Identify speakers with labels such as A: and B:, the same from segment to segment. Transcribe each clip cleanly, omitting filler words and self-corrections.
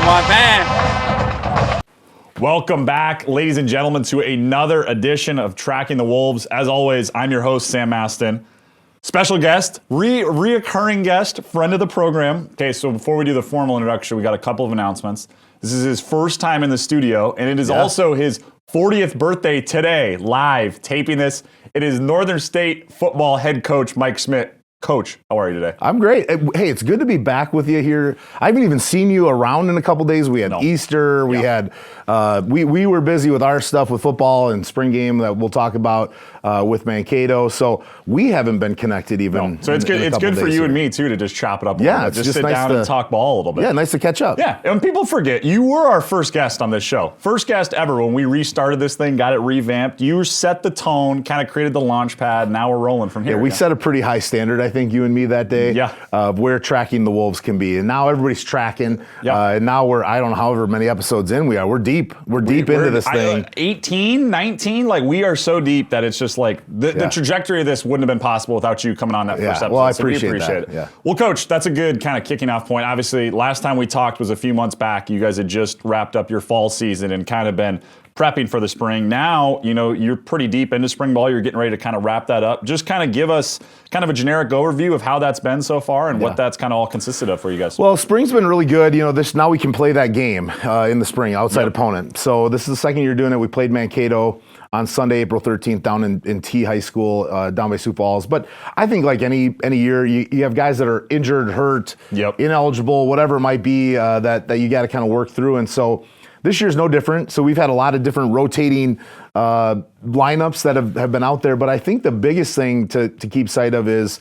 A: man.
B: Welcome back, ladies and gentlemen, to another edition of Tracking the Wolves. As always, I'm your host, Sam Masten. Special guest, reoccurring guest, friend of the program. Okay, so before we do the formal introduction, we got a couple of announcements. This is his first time in the studio, and it is also his 40th birthday today, live, taping this. It is Northern State football head coach Mike Schmidt. Coach, how are you today?
C: I'm great. Hey, it's good to be back with you here. I haven't even seen you around in a couple days. We had Easter. We had we were busy with our stuff with football and spring game that we'll talk about with Mankato. So we haven't been connected even.
B: No. So it's good. It's good for you and me too to just chop it up. Just sit
C: nice
B: down and talk ball a little bit.
C: Yeah, nice to catch up.
B: Yeah, and people forget you were our first guest on this show. First guest ever when we restarted this thing, got it revamped. You set the tone, kind of created the launch pad. Now we're rolling from here.
C: Yeah, we set a pretty high standard, I think, you and me that day.
B: Yeah.
C: Of where Tracking the Wolves can be, and now everybody's tracking. And now we're, I don't know, however many episodes in we are. We're deep. We're deep into this thing.
B: 18, 19, like we are so deep that it's just like the trajectory of this wouldn't have been possible without you coming on that first episode.
C: Well, I
B: so we
C: appreciate
B: it.
C: Yeah.
B: Well, Coach, that's a good kind of kicking off point. Obviously, last time we talked was a few months back. You guys had just wrapped up your fall season and kind of been prepping for the spring. Now, you know, you're pretty deep into spring ball. You're getting ready to kind of wrap that up. Just kind of give us kind of a generic overview of how that's been so far and what that's kind of all consisted of for you guys.
C: Well, spring's been really good. You know, now we can play that game in the spring, outside opponent. So this is the second year doing it. We played Mankato on Sunday, April 13th, down in T High School, down by Sioux Falls. But I think like any year, you have guys that are injured, hurt, ineligible, whatever it might be, that you got to kind of work through. And so this year's no different. So we've had a lot of different rotating lineups that have been out there. But I think the biggest thing to keep sight of is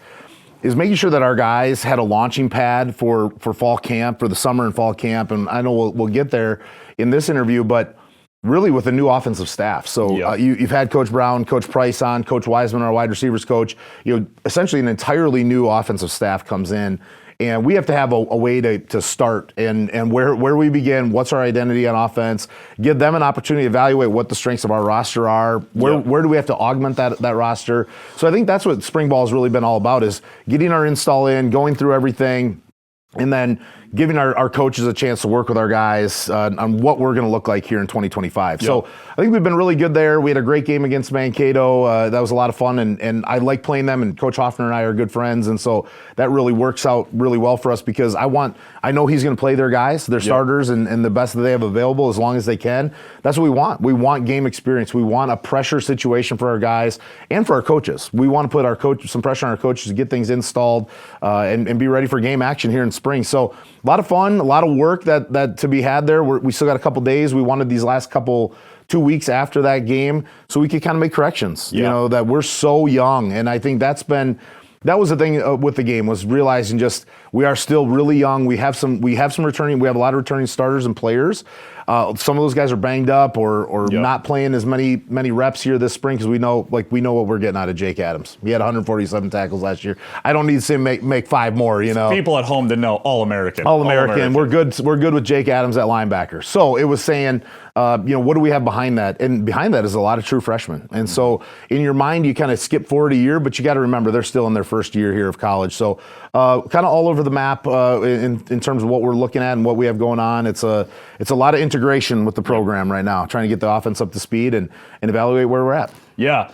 C: making sure that our guys had a launching pad for fall camp, for the summer and fall camp. And I know we'll get there in this interview, but really with a new offensive staff. So you've had Coach Brown, Coach Price on, Coach Wiseman, our wide receivers coach. You know, essentially an entirely new offensive staff comes in. And we have to have a way to start and where we begin, what's our identity on offense, give them an opportunity to evaluate what the strengths of our roster are, where do we have to augment that roster. So I think that's what spring ball has really been all about, is getting our install in, going through everything, and then giving our coaches a chance to work with our guys on what we're going to look like here in 2025. So I think we've been really good there. We had a great game against Mankato. That was a lot of fun, and I like playing them, and Coach Hoffner and I are good friends, and so that really works out really well for us because I know he's going to play their guys, their starters, and the best that they have available as long as they can. That's what we want. We want game experience. We want a pressure situation for our guys and for our coaches. We want to put some pressure on our coaches to get things installed and be ready for game action here in spring. So a lot of fun, a lot of work that to be had there. We still got a couple days. We wanted these last 2 weeks after that game so we could kind of make corrections. You know, that we're so young, and I think that was the thing with the game, was realizing just we are still really young. We have some returning. We have a lot of returning starters and players. Some of those guys are banged up or not playing as many reps here this spring because we know what we're getting out of Jake Adams. He had 147 tackles last year. I don't need to see him make 5 more. You know,
B: people at home didn't know All-American.
C: All-American. We're good. We're good with Jake Adams at linebacker. So it was saying, what do we have behind that? And behind that is a lot of true freshmen. And so in your mind, you kind of skip forward a year, but you got to remember they're still in their first year here of college. So kind of all over the map in terms of what we're looking at and what we have going on. It's a lot of integration with the program right now, trying to get the offense up to speed and evaluate where we're at.
B: Yeah.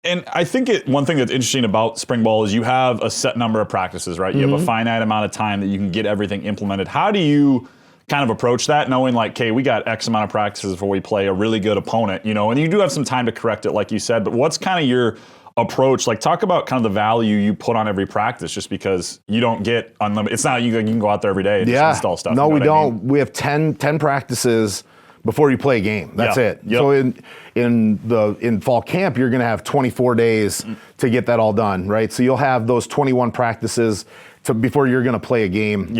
B: And I think one thing that's interesting about spring ball is you have a set number of practices, right? You have a finite amount of time that you can get everything implemented. How do you kind of approach that, knowing like, okay, we got X amount of practices before we play a really good opponent, you know, and you do have some time to correct it, like you said, but what's kind of your approach? Like, talk about kind of the value you put on every practice, just because you don't get unlimited. It's not you can go out there every day and just install stuff.
C: No, we don't. We have 10 practices before you play a game. That's it. So in fall camp, you're going to have 24 days to get that all done, right? So you'll have those 21 practices before you're going to play a game.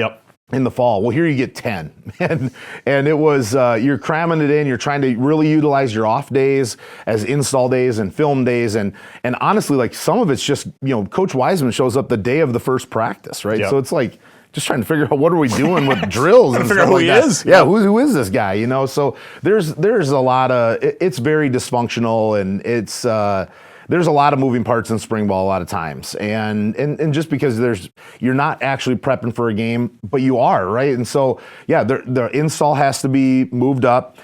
C: In the fall. Well, here you get 10. and it was, you're cramming it in. You're trying to really utilize your off days as install days and film days. And honestly, like some of it's just, Coach Wiseman shows up the day of the first practice, right? So it's like just trying to figure out what are we doing with drills and
B: figure out who he is.
C: Yeah, who is this guy, So there's a lot of, it's very dysfunctional, and it's, there's a lot of moving parts in spring ball a lot of times. And just because you're not actually prepping for a game, but you are, right? And so, yeah, the install has to be moved up.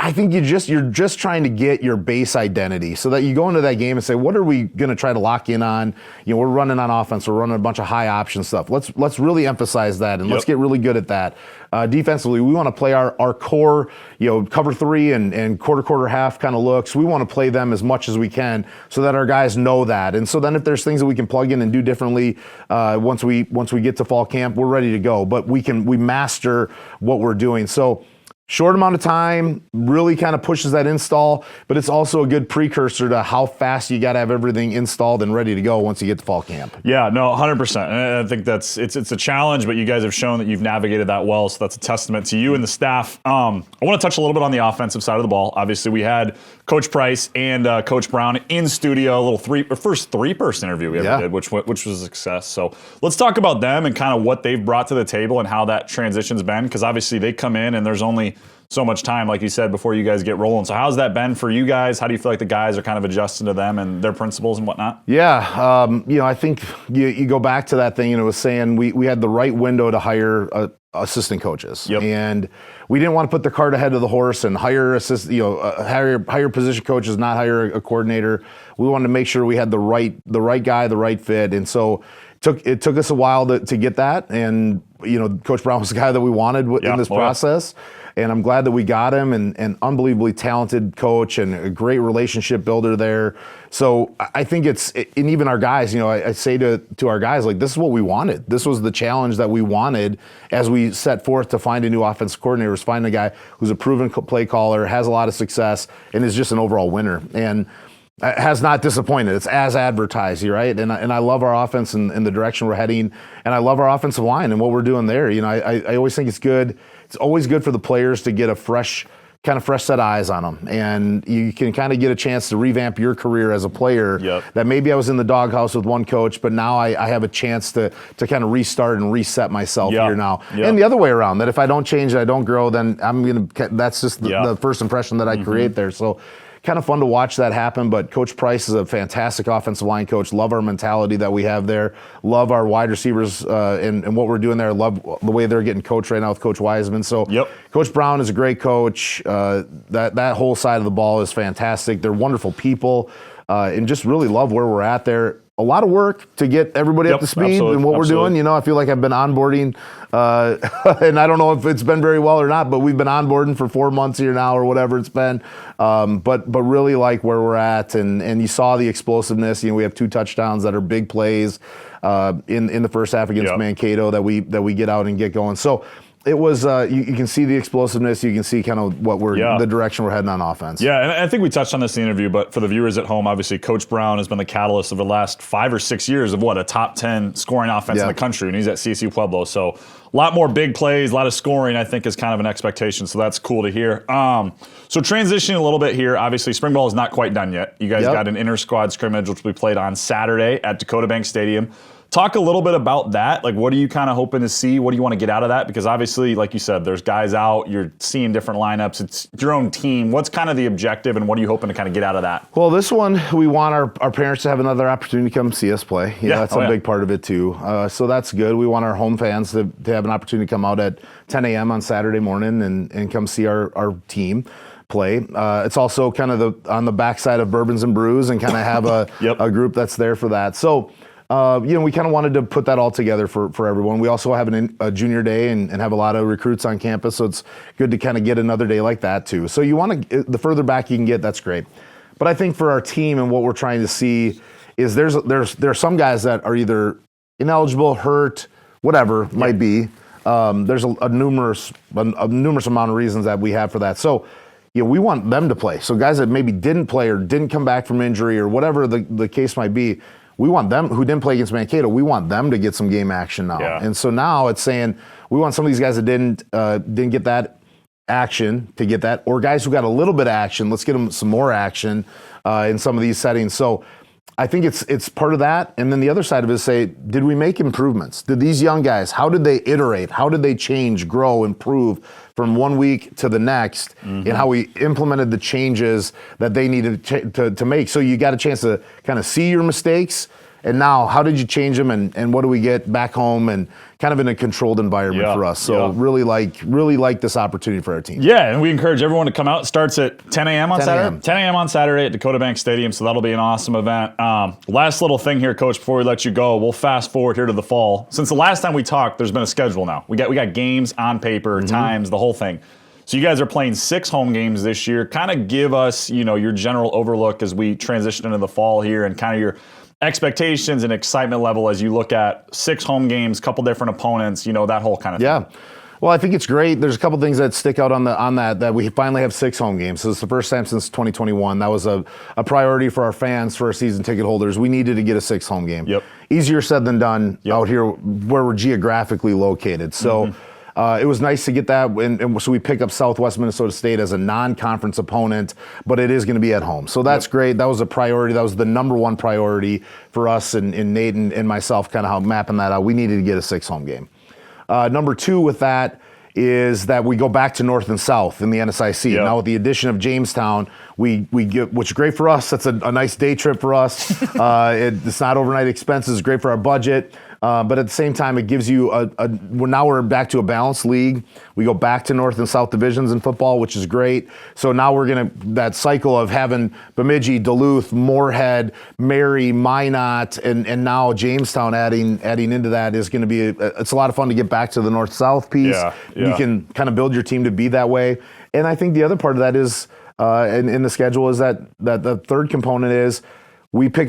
C: I think you're just trying to get your base identity so that you go into that game and say, what are we going to try to lock in on? We're running on offense. We're running a bunch of high option stuff. Let's really emphasize that, and let's get really good at that. Defensively, we want to play our core, cover 3 and quarter half kind of looks. We want to play them as much as we can so that our guys know that. And so then if there's things that we can plug in and do differently once we get to fall camp, we're ready to go. But we master what we're doing. So short amount of time really kind of pushes that install, but it's also a good precursor to how fast you got to have everything installed and ready to go once you get to fall camp.
B: Yeah, no, 100%. And I think it's a challenge, but you guys have shown that you've navigated that well, so that's a testament to you and the staff. I want to touch a little bit on the offensive side of the ball. Obviously, we had Coach Price and Coach Brown in studio, a little first three-person interview we ever did, which was a success. So let's talk about them and kind of what they've brought to the table and how that transition's been, because obviously they come in and there's only so much time, like you said, before you guys get rolling. So how's that been for you guys? How do you feel like the guys are kind of adjusting to them and their principles and whatnot?
C: Yeah, I think you go back to that thing, it was saying we had the right window to hire assistant coaches. And we didn't want to put the cart ahead of the horse and hire hire position coaches, not hire a coordinator. We wanted to make sure we had the right guy, the right fit. And so it took us a while to get that. And, Coach Brown was the guy that we wanted in this process. And I'm glad that we got him, and unbelievably talented coach and a great relationship builder there. So I think and even our guys, I say to our guys, like, this is what we wanted. This was the challenge that we wanted as we set forth to find a new offensive coordinator, was find a guy who's a proven play caller, has a lot of success, and is just an overall winner. And has not disappointed. It's as advertised, right? And I love our offense and the direction we're heading, and I love our offensive line and what we're doing there. I always think it's good. It's always good for the players to get a fresh set of eyes on them, and you can kind of get a chance to revamp your career as a player. That maybe I was in the doghouse with one coach, but now I have a chance to kind of restart and reset myself here now. And the other way around, that if I don't change, I don't grow, then that's just the first impression that I create there. So kind of fun to watch that happen, but Coach Price is a fantastic offensive line coach. Love our mentality that we have there. Love our wide receivers and what we're doing there. Love the way they're getting coached right now with Coach Wiseman. So Coach Brown is a great coach. That whole side of the ball is fantastic. They're wonderful people, and just really love where we're at there. A lot of work to get everybody up to speed and what we're doing. I feel like I've been onboarding, and I don't know if it's been very well or not, but we've been onboarding for 4 months here now or whatever it's been. But really like where we're at, and you saw the explosiveness. We have 2 touchdowns that are big plays in the first half against Mankato that we get out and get going. So it was you can see the explosiveness. You can see kind of what the direction we're heading on offense.
B: Yeah, and I think we touched on this in the interview, but for the viewers at home, obviously Coach Brown has been the catalyst of the last 5 or 6 years of a top 10 scoring offense in the country, and he's at CSU Pueblo. So a lot more big plays, a lot of scoring, I think, is kind of an expectation. So that's cool to hear. So transitioning a little bit here, obviously spring ball is not quite done yet. You guys got an inter-squad scrimmage, which we played on Saturday at Dakota Bank Stadium. Talk a little bit about that. Like, what are you kind of hoping to see? What do you want to get out of that? Because obviously, like you said, there's guys out. You're seeing different lineups. It's your own team. What's kind of the objective, and what are you hoping to kind of get out of that?
C: Well, this one, we want our parents to have another opportunity to come see us play. That's a big part of it, too. So that's good. We want our home fans to have an opportunity to come out at 10 a.m. on Saturday morning and come see our team play. It's also kind of on the backside of Bourbons and Brews and kind of have a group that's there for that. So we kind of wanted to put that all together for everyone. We also have a junior day and have a lot of recruits on campus, so it's good to kind of get another day like that too. So you want to, the further back you can get, that's great. But I think for our team and what we're trying to see is there are some guys that are either ineligible, hurt, whatever might be. There's a numerous amount of reasons that we have for that. So we want them to play. So guys that maybe didn't play or didn't come back from injury or whatever the case might be, we want them, who didn't play against Mankato, we want them to get some game action now. And so now it's saying we want some of these guys that didn't get that action to get that, or guys who got a little bit of action, let's get them some more action in some of these settings. So I think it's part of that. And then the other side of it is say, did we make improvements? Did these young guys, how did they iterate? How did they change, grow, improve from one week to the next in how we implemented the changes that they needed to make? So you got a chance to kind of see your mistakes. And now, how did you change them, and what do we get back home, and kind of in a controlled environment for us? So really like this opportunity for our team.
B: Yeah, and we encourage everyone to come out. It starts at 10 a.m. on Saturday. 10 a.m. on Saturday at Dakota Bank Stadium, so that'll be an awesome event. Last little thing here, Coach, before we let you go, we'll fast forward here to the fall. Since the last time we talked, there's been a schedule now. We got games on paper, times, the whole thing. So you guys are playing 6 home games this year. Kind of give us, your general overlook as we transition into the fall here, and kind of your expectations and excitement level as you look at 6 home games, couple different opponents, that whole kind of thing.
C: Yeah. Well, I think it's great. There's a couple things that stick out on that we finally have 6 home games. So it's the first time since 2021. That was a priority for our fans, for our season ticket holders. We needed to get a 6th home game.
B: Yep.
C: Easier said than done out here where we're geographically located. So it was nice to get that, and so we pick up Southwest Minnesota State as a non-conference opponent, but it is going to be at home. So that's great. That was a priority. That was the number one priority for us and Nate and myself, kind of how mapping that out. We needed to get a 6 home game. Number 2 with that is that we go back to North and South in the NSIC. Now with the addition of Jamestown, we get, which is great for us. That's a nice day trip for us. It's not overnight expenses. It's great for our budget. But at the same time, it gives you now we're back to a balanced league. We go back to North and South divisions in football, which is great. So now we're that cycle of having Bemidji, Duluth, Moorhead, Mary, Minot, and now Jamestown adding into that is going to be, it's a lot of fun to get back to the North-South piece. You can kind of build your team to be that way. And I think the other part of that is, in the schedule is that the third component is, we play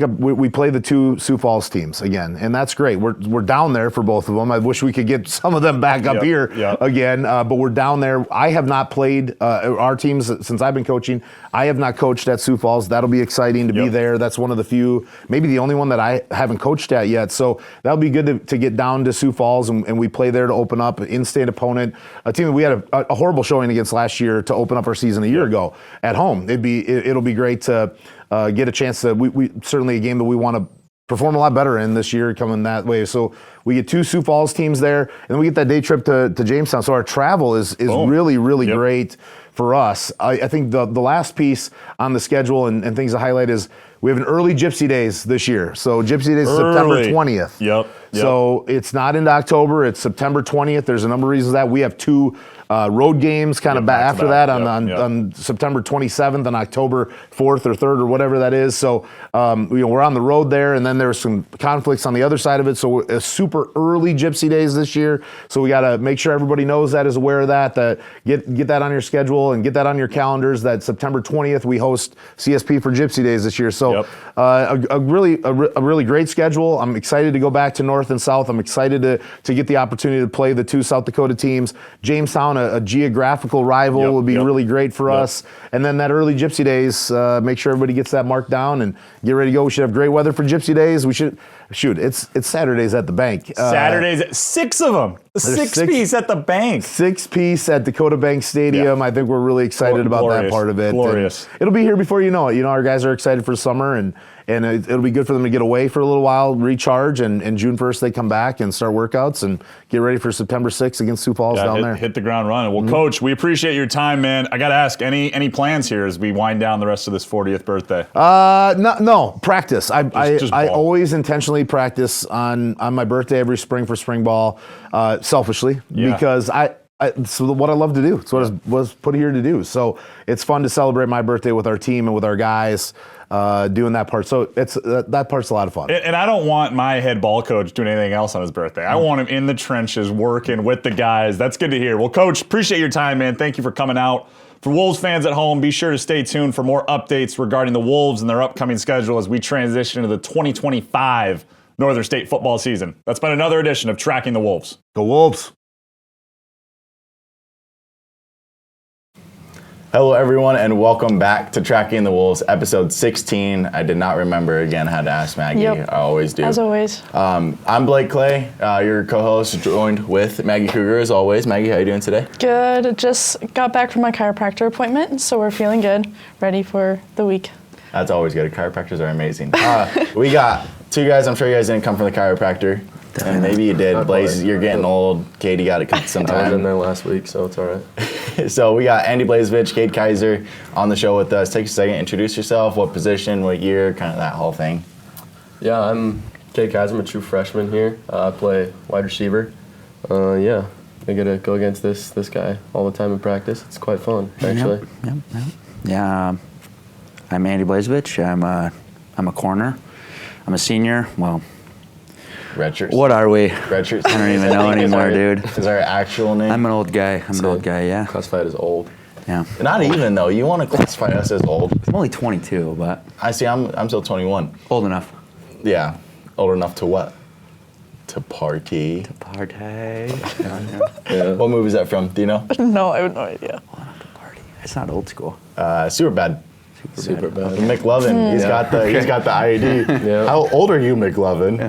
C: the 2 Sioux Falls teams again, and that's great. We're down there for both of them. I wish we could get some of them back up here again, but we're down there. I have not played our teams since I've been coaching. I have not coached at Sioux Falls. That'll be exciting to be there. That's one of the few, maybe the only one that I haven't coached at yet. So that'll be good to get down to Sioux Falls, and we play there to open up an in-state opponent, a team that we had a horrible showing against last year to open up our season a year ago at home. It'll be great to get a chance to, we certainly a game that we want to perform a lot better in this year coming that way. So we get 2 Sioux Falls teams there, and then we get that day trip to Jamestown. So our travel is really great for us. I think the last piece on the schedule and things to highlight is we have an early Gypsy Days this year. So Gypsy Days is September 20th. So it's not into October. It's September 20th. There's a number of reasons that. We have 2 road games kind of after that on September 27th and October 4th or 3rd or whatever that is. So we're on the road there, and then there's some conflicts on the other side of it. So a super early Gypsy Days this year. So we got to make sure everybody knows that, is aware of that. Get that on your schedule and get that on your calendars. That September 20th we host CSP for Gypsy Days this year. So a really great schedule. I'm excited to go back to North and South. I'm excited to get the opportunity to play the 2 South Dakota teams. Jamestown, a geographical rival, will be really great for us. And then that early Gypsy Days, make sure everybody gets that marked down and get ready to go. We should have great weather for Gypsy Days. We should it's Saturdays at the bank.
B: Saturdays, 6 of them. 6-piece at the bank.
C: 6-piece at Dakota Bank Stadium. I think we're really excited about that part of it.
B: Glorious.
C: And it'll be here before you know it. Our guys are excited for summer, and it'll be good for them to get away for a little while, recharge, and June 1st they come back and start workouts and get ready for September 6th against Sioux Falls down there.
B: Hit the ground running. Well, Coach, we appreciate your time, man. I got to ask, any plans here as we wind down the rest of this 40th birthday?
C: No, practice. I always intentionally practice on my birthday every spring for spring ball, selfishly, because so what I love to do. It's what I was put here to do. So it's fun to celebrate my birthday with our team and with our guys, doing that part. So that part's a lot of fun.
B: And I don't want my head ball coach doing anything else on his birthday. I want him in the trenches working with the guys. That's good to hear. Well, Coach, appreciate your time, man. Thank you for coming out. For Wolves fans at home, be sure to stay tuned for more updates regarding the Wolves and their upcoming schedule as we transition into the 2025 Northern State football season. That's been another edition of Tracking the Wolves.
C: Go Wolves!
A: Hello, everyone, and welcome back to Tracking the Wolves, episode 16. I did not remember again how to ask Maggie. I always do.
D: As always.
A: I'm Blake Clay, your co-host, joined with Maggie Kruger as always. Maggie, how are you doing today?
D: Good. Just got back from my chiropractor appointment, so we're feeling good, ready for the week.
A: That's always good. Chiropractors are amazing. We got two guys. I'm sure you guys didn't come from the chiropractor. And maybe you did. Blaze, you're getting old. Cade, you got to cut some
D: I was in
A: time.
D: there last week, so it's all right.
A: So we got Andy Blazevich, Cade Kaiser on the show with us. Take a second, introduce yourself, what position, what year, kind of that whole thing.
D: Yeah, I'm Cade Kaiser. I'm a true freshman here. I play wide receiver. Yeah, I get to go against this guy all the time in practice. It's quite fun, actually.
E: Yep. Yeah, I'm Andy Blazevich. I'm a corner. I'm a senior. Well,
A: Redshirts.
E: what are we?
A: Redshirts.
E: I don't even know anymore, dude.
A: Is our actual name?
E: I'm an old guy. Yeah.
D: Classified as old.
E: Yeah.
A: Not even though. You want to classify us as old?
E: I'm only 22, but
A: I see. I'm still 21.
E: old enough.
A: Yeah, old enough to what? To party.
E: Party.
D: Yeah.
A: What movie is that from? Do you know?
F: No, I have no idea.
E: Party. It's not old school.
A: Super bad.
D: Super bad.
A: McLovin. He's got the IED.
D: Yeah.
A: How old are you, McLovin?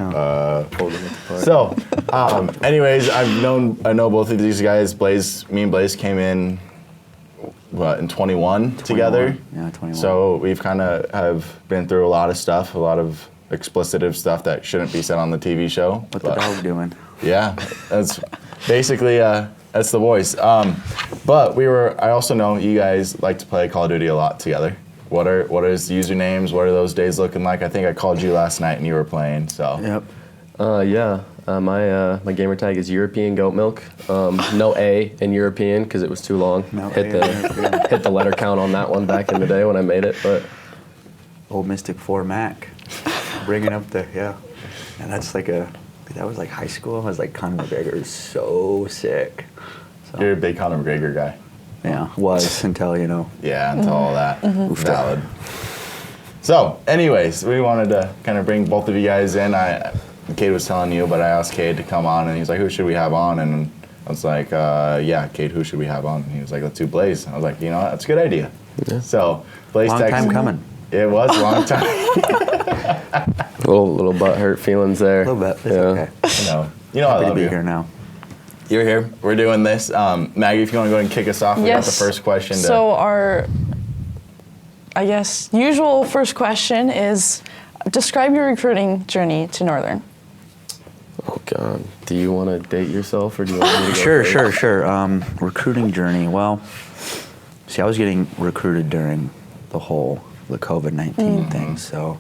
D: Old enough to party.
A: So, anyways, I know both of these guys. Me and Blaze came in, in 21 together.
E: Yeah, 21.
A: So we've kind of have been through a lot of stuff, a lot of explicitive stuff that shouldn't be said on the TV show.
E: What the dog doing?
A: Yeah, that's basically that's the voice. But I also know you guys like to play Call of Duty a lot together. What is the usernames? What are those days looking like? I think I called you last night and you were playing. So
E: Yep.
D: My gamer tag is European Goat Milk. No A in European because it was too long.
E: No
D: hit
E: A in European.
D: the letter count on that one back in the day when I made it, but
E: Old Mystic 4 Mac. Bringing up the, yeah. And that was like high school. I was like, Conor McGregor is so sick. So,
A: you're a big Conor McGregor guy.
E: yeah, was until,
A: Yeah, until all that. Valid. So, anyways, we wanted to kind of bring both of you guys in. Cade was telling you, but I asked Cade to come on, and he's like, who should we have on? And I was like, yeah, Cade, who should we have on? And he was like, let's do Blaze. I was like, you know what, that's a good idea. Yeah. So, Blaze
E: long
A: texted
E: time
A: me.
E: coming.
A: It was a long time.
D: little butthurt feelings there.
E: A little bit. It's
D: Yeah.
E: okay.
A: You know I
E: Happy
A: love
E: to be
A: you.
E: here now.
A: You're here. We're doing this. Maggie, if you want to go ahead and kick us off, we got the first question.
F: So our, I guess, usual first question is, describe your recruiting journey to Northern.
D: Oh God, do you want to date yourself or do you want me to go first?
E: Sure. Recruiting journey. Well, see, I was getting recruited during the COVID-19 thing. So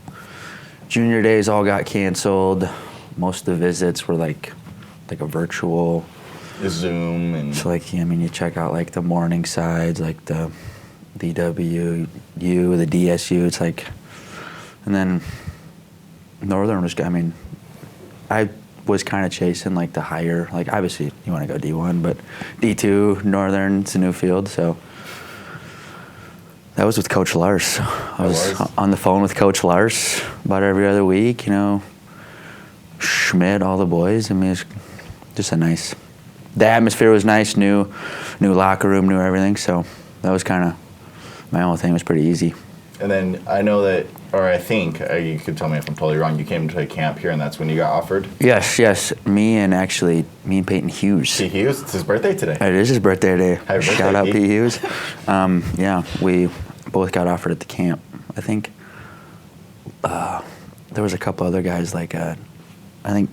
E: junior days all got canceled. Most of the visits were like a virtual.
A: Zoom and
E: So you check out like the morning sides, like the DWU, the DSU. It's like, and then Northern was. I was kind of chasing like the higher, like obviously you want to go D1, but D2 Northern, it's a new field, so. That was with Coach Lars. I was on the phone with Coach Lars about every other week, Schmidt, all the boys. It's just the atmosphere was nice, new locker room, new everything. So that was kind of, my whole thing was pretty easy.
A: And then I know that, or I think, you could tell me if I'm totally wrong, you came to a camp here and that's when you got offered?
E: Yes. Me and Peyton Hughes.
A: Pete Hughes, it's his birthday today.
E: It is his birthday today.
A: Happy birthday,
E: Shout out
A: Pete.
E: Pete Hughes. Yeah, we both got offered at the camp. I think there was a couple other guys I think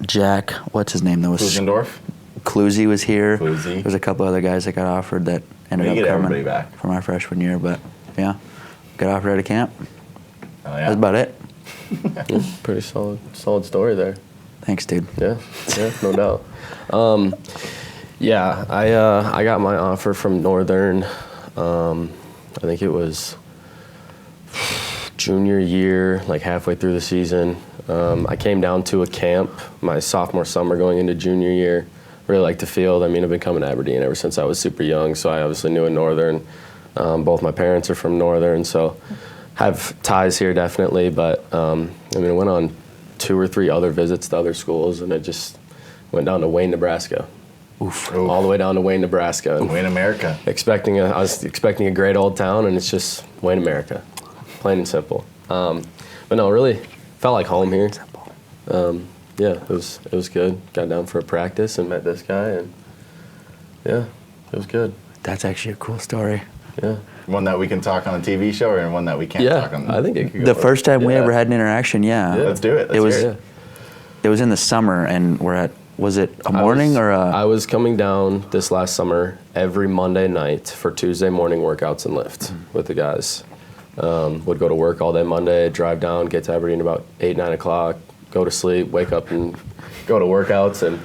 E: Jack, what's his name?
A: Klusendorf?
E: Cluzy was here.
A: Cluzy.
E: There was a couple other guys that got offered that ended
A: You
E: up
A: get
E: coming
A: everybody back.
E: for my freshman year, but yeah, got offered at a camp.
A: Oh, yeah.
E: That's about it.
D: Pretty solid story there.
E: Thanks, dude.
D: Yeah, no doubt. I got my offer from Northern. I think it was junior year, like halfway through the season. I came down to a camp my sophomore summer going into junior year. Really liked the field. I've been coming to Aberdeen ever since I was super young, so I obviously knew a Northern. Both my parents are from Northern, so have ties here definitely, but I went on 2 or 3 other visits to other schools, and it just went down to Wayne, Nebraska.
E: Oof.
D: All the way down to Wayne, Nebraska. And
A: Wayne, America.
D: I was expecting a great old town, and it's just Wayne, America. Plain and simple. But no, really felt like home here. Yeah, it was good. Got down for a practice and met this guy, and yeah, it was good.
E: That's actually a cool story.
D: Yeah.
A: One that we can talk on a TV show, or one that we can't talk on?
D: I think it could go
E: The first time we ever had an interaction, yeah.
A: Let's do it.
E: It was in the summer, and was it a morning or a?
D: I was coming down this last summer every Monday night for Tuesday morning workouts and lift with the guys. Would go to work all day Monday, drive down, get to Aberdeen about 8, 9 o'clock, go to sleep, wake up and go to workouts, and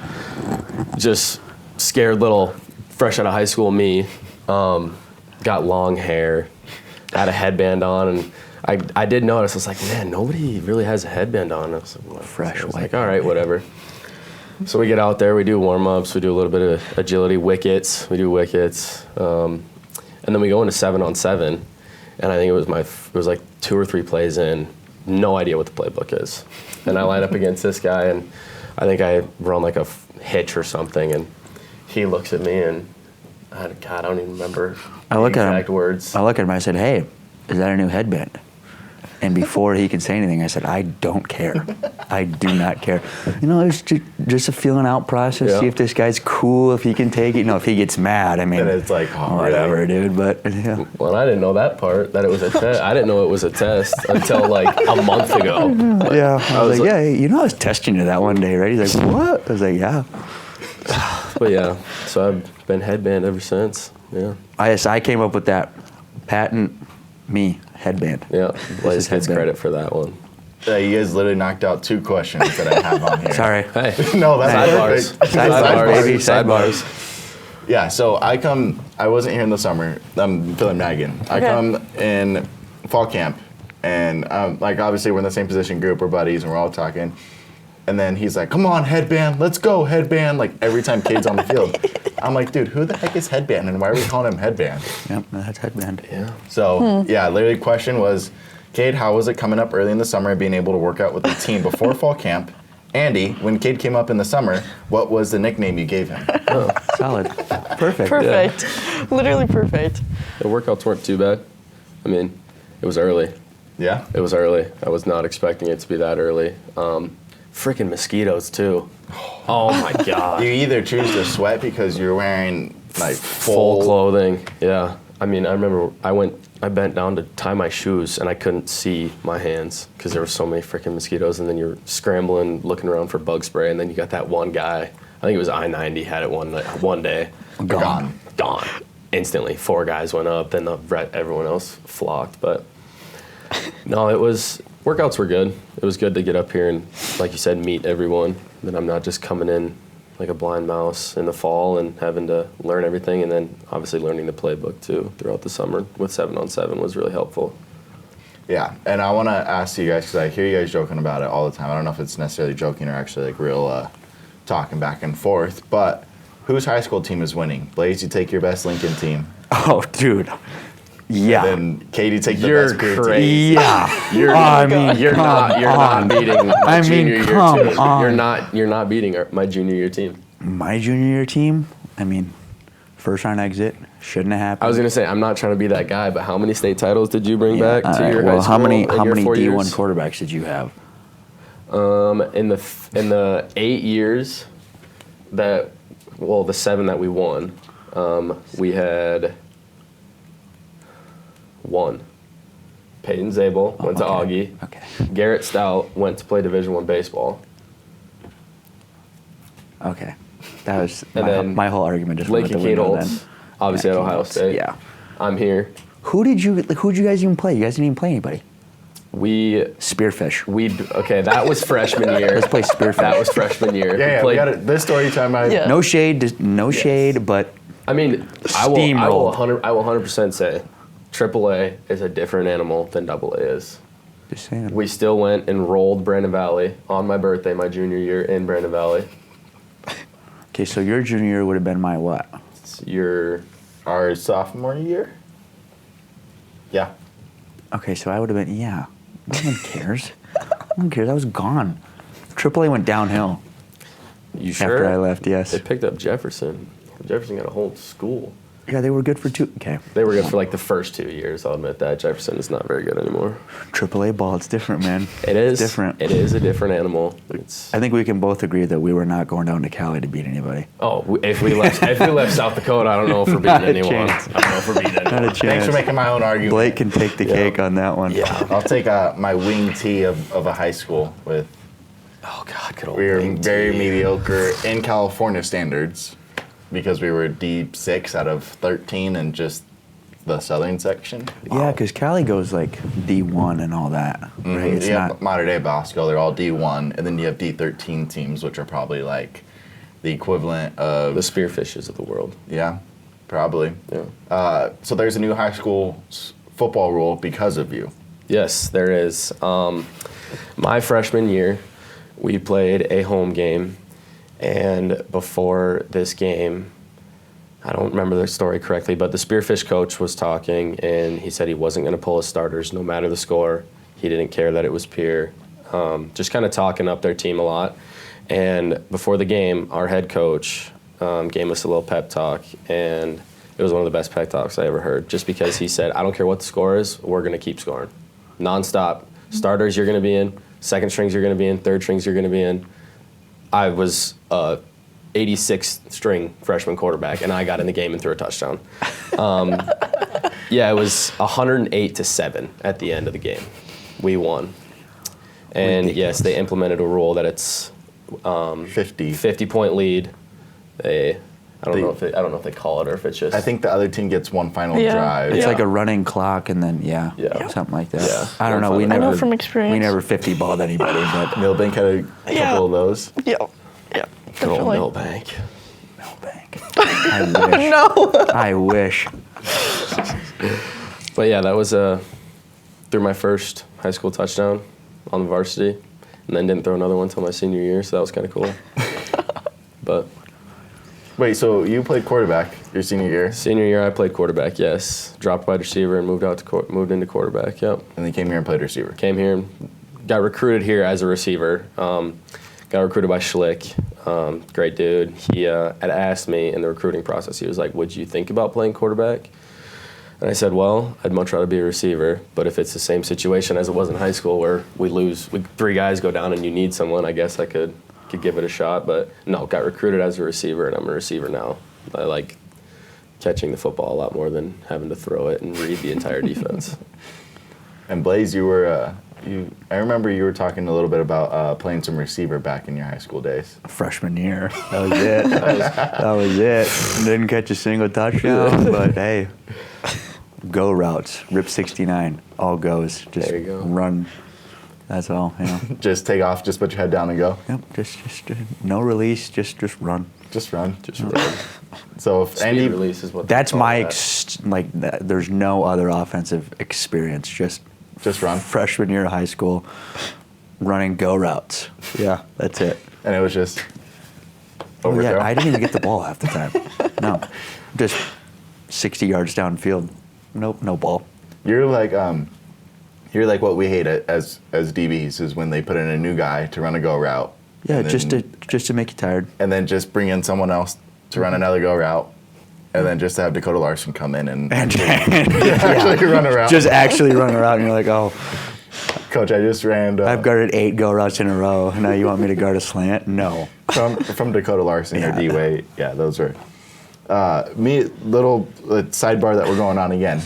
D: just scared little fresh out of high school me. Got long hair, had a headband on, and I did notice, I was like, man, nobody really has a headband on. I was like, what?
E: Fresh
D: I was
E: white
D: like, all right, whatever. So we get out there, we do warm-ups, we do a little bit of agility, wickets, and then we go into 7-on-7, and I think it was like 2 or 3 plays in, no idea what the playbook is. And I line up against this guy, and I think I run like a hitch or something, and he looks at me, and I don't even remember the exact words.
E: I look at him, I said, hey, is that a new headband? And before he could say anything, I said, I don't care. I do not care. It's just a feeling out process, see if this guy's cool, if he can take it. If he gets mad, I mean,
A: and it's like,
E: whatever, dude. But yeah.
D: Well, I didn't know that part, that it was a test. I didn't know it was a test until like a month ago.
E: Yeah, I was like, yeah, I was testing you that one day, right? He's like, what? I was like, yeah.
D: But yeah, so I've been headband ever since. Yeah.
E: I came up with that patent headband.
D: Yeah, Blaze gets credit for that one.
A: You guys literally knocked out 2 questions that I have on here.
E: Sorry.
D: Hey.
A: No, that's
D: Sidebars.
A: perfect.
E: Sidebars, baby. Sidebars.
A: Yeah, so I wasn't here in the summer. I'm filling Megan. I come in fall camp, and obviously we're in the same position group, we're buddies, and we're all talking. And then he's like, come on, headband, let's go, headband. Like every time Cade's on the field. I'm like, dude, who the heck is headband, and why are we calling him headband?
E: Yep, that's headband.
D: Yeah.
A: So, literally the question was, Cade, how was it coming up early in the summer and being able to work out with the team before fall camp? Andy, when Cade came up in the summer, what was the nickname you gave him?
E: Oh, solid. Perfect.
F: Perfect. Literally perfect.
D: The workouts weren't too bad. I mean, it was early.
A: Yeah?
D: It was early. I was not expecting it to be that early. Freaking mosquitoes, too. Oh, my God.
A: You either choose to sweat because you're wearing, like,
D: Full clothing, yeah. I mean, I remember I bent down to tie my shoes, and I couldn't see my hands because there were so many freaking mosquitoes, and then you're scrambling, looking around for bug spray, and then you got that one guy, I think it was I-90, had it one day.
A: Gone.
D: Instantly. 4 guys went up, then everyone else flocked, but no, workouts were good. It was good to get up here and, like you said, meet everyone. That I'm not just coming in like a blind mouse in the fall and having to learn everything, and then obviously learning the playbook too throughout the summer with 7-on-7 was really helpful.
A: Yeah, and I want to ask you guys, because I hear you guys joking about it all the time. I don't know if it's necessarily joking or actually like real talking back and forth, but whose high school team is winning? Blaze, you take your best Lincoln team.
E: Oh, dude. Yeah.
A: And then Cade, you take the
D: You're
A: best Pierre
D: crazy.
A: team.
E: Yeah.
D: You're not beating my junior year
E: come
D: team.
E: on.
D: You're not beating my junior year team.
E: My junior year team, I mean, first round exit, shouldn't have happened.
D: I was gonna say, I'm not trying to be that guy, but how many state titles did you bring back to your high school?
E: How many
D: in your 4
E: D1
D: years?
E: quarterbacks did you have?
D: In the 8 years the 7 that we won, we had 1. Peyton Zabel went to Augie.
E: Okay.
D: Garrett Stout went to play Division I baseball.
E: Okay. That was
D: And
E: my whole argument just went out
D: Lincoln
E: the window
D: Cade
E: then.
D: obviously at
E: Cade
D: Ohio
E: Holtz,
D: State.
E: Yeah.
D: I'm here.
E: Who'd you guys even play? You guys didn't even play anybody. Spearfish.
D: That was freshman year.
E: Let's play Spearfish.
D: That was freshman year.
A: Yeah, we got it. This story time.
E: No shade, but
D: I mean, I will
E: steamrolled.
D: 100% say AAA is a different animal than AA is.
E: Just saying.
D: We still went and rolled Brandon Valley on my birthday, my junior year in Brandon Valley.
E: Okay, so your junior year would have been my what?
A: Our sophomore year? Yeah.
E: Okay, so I would have been, yeah. No one cares. No one cares. I was gone. AAA went downhill.
D: You sure?
E: After I left, yes.
D: They picked up Jefferson. Jefferson got a whole school.
E: Yeah, they were good for 2. Okay.
D: They were good for like the first 2 years. I'll admit that. Jefferson is not very good anymore.
E: AAA ball, it's different, man.
D: It is
E: different.
D: It is a different animal. It's
E: I think we can both agree that we were not going down to Cali to beat anybody.
D: if we left South Dakota, I don't know if we're beating
E: Not a
D: anyone.
E: chance.
D: I don't know if we're beating
E: Not a
D: anyone.
E: chance.
A: Thanks for making my own argument.
E: Blake can take the cake on that one.
D: Yeah.
A: I'll take my wing tee of a high school with.
D: Oh God, good old
A: We were
D: wing
A: very
D: tee.
A: mediocre in California standards because we were D6 out of 13 in just the southern section.
E: Yeah, because Cali goes like D1 and all that. Right? It's
A: You have
E: not.
A: Mater Dei Bosco, they're all D1, and then you have D13 teams, which are probably like the equivalent of
D: The spearfishes of the world.
A: yeah, probably.
D: Yeah.
A: So there's a new high school football rule because of you.
D: Yes, there is. My freshman year, we played a home game, and before this game, I don't remember the story correctly, but the Spearfish coach was talking, and he said he wasn't going to pull his starters no matter the score. He didn't care that it was Pierre. Just kind of talking up their team a lot. And before the game, our head coach gave us a little pep talk, and it was one of the best pep talks I ever heard, just because he said, I don't care what the score is, we're going to keep scoring. Nonstop. Starters you're going to be in, second strings you're going to be in, third strings you're going to be in. I was 86th string freshman quarterback, and I got in the game and threw a touchdown. Yeah, it was 108-7 at the end of the game. We won. And
E: Ridiculous.
D: yes, they implemented a rule that it's 50-point lead. I don't know if they call it or if it's just.
A: I think the other team gets one final
F: Yeah.
A: drive.
E: It's
F: Yeah.
E: like a running clock, and then
D: Yeah.
E: something like that.
D: Yeah.
E: I don't know. We
D: I
E: never.
F: know from experience.
E: We never 50 balled anybody, but
A: Milbank had a
F: Yeah.
A: couple of those.
F: Yeah.
D: Good old
F: Definitely.
D: Milbank.
E: Milbank. I wish.
F: No.
E: I wish.
D: But yeah, that was threw my first high school touchdown on the varsity, and then didn't throw another one until my senior year, so that was kind of cool. But
A: Wait, so you played quarterback your senior year,
D: senior year, I played quarterback. Yes, dropped wide receiver and moved into quarterback. Yep,
A: and then came here and played receiver.
D: came here, and got recruited here as a receiver. Got recruited by Schlick. Great dude. He had asked me in the recruiting process. He was like, "Would you think about playing quarterback?" And I said, well, I'd much rather be a receiver, but if it's the same situation as it was in high school where we lose, 3 guys go down and you need someone, I guess I could give it a shot. But no, got recruited as a receiver, and I'm a receiver now. I like catching the football a lot more than having to throw it and read the entire defense.
A: And Blaze, you were I remember you were talking a little bit about playing some receiver back in your high school days.
E: Freshman year. That was it. That was it. Didn't catch a single touchdown, but hey, go routes. Rip 69. All goes. Just
D: There you go.
E: run. That's all. You know.
A: Just take off, just put your head down and go.
E: Yep. Just no release. Just run.
A: Just run.
D: Just run.
A: So if
D: Speed
A: Andy,
D: release is what they
E: That's
D: call
E: my
D: that.
E: There's no other offensive experience.
A: just run,
E: Freshman year of high school, running go routes. Yeah, that's it.
A: and it was just
E: Oh,
A: overthrow.
E: yeah, I didn't even get the ball half the time. No, just 60 yards downfield. Nope, no ball.
A: You're like what we hate as DBs is when they put in a new guy to run a go route.
E: Yeah,
A: and
E: just
A: then-
E: to make you tired.
A: and then just bring in someone else to run another go route, and then just have Dakota Larson come in and actually run around.
E: Just actually run around, and you're like, oh,
A: Coach, I just ran
E: I've guarded 8 go routes in a row. Now you want me to guard a slant? No.
A: from Dakota Larson or
E: Yeah.
A: D-Way. Yeah, those were little sidebar that we're going on again.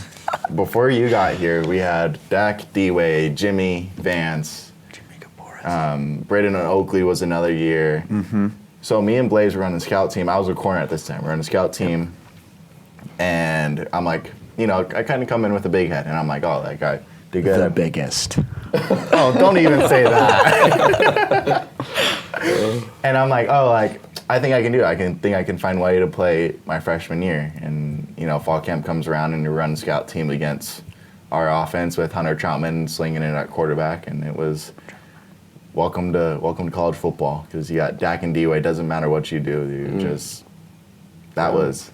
A: Before you got here, we had Dak, D-Way, Jimmy, Vance, Braden and Oakley was another year. Mm-hmm. So me and Blaze were running the scout team. I was a corner at this time. We're on the scout team, and I'm like, I kind of come in with a big head, and I'm like, oh, that guy did good.
E: The biggest.
A: Oh, don't even say that. And I'm like, oh, I think I can do it. I can find a way to play my freshman year. And, fall camp comes around and you run scout team against our offense with Hunter Troutman slinging it at quarterback. And it was welcome to college football, because you got Dak and D-Way. It doesn't matter what you do. You just, that was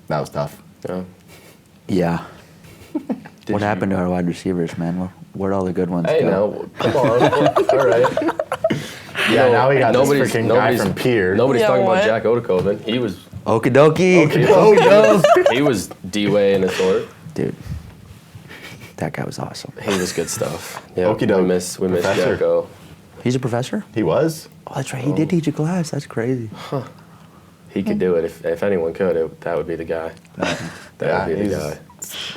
A: tough.
D: Yeah.
E: Yeah. What happened to our wide receivers, man? Where'd all the good ones
D: Hey,
E: go?
D: now, come on. All right.
A: Yeah, now we got this
D: Nobody's-
A: freaking guy
D: nobody's-
A: from Pierre.
D: Nobody's
F: Yeah,
D: talking
F: what?
D: about Jack Odekoven. He was
E: Okie dokie.
D: He was D-Way in a sword.
E: Dude, that guy was awesome.
D: He was good stuff. Yeah,
A: Okie doke.
D: we miss
A: Professor.
D: Jacko.
E: He's a professor?
A: He was.
E: Oh, that's right. He did teach a class. That's crazy.
D: He could do it. If anyone could, that would be the guy. That would be the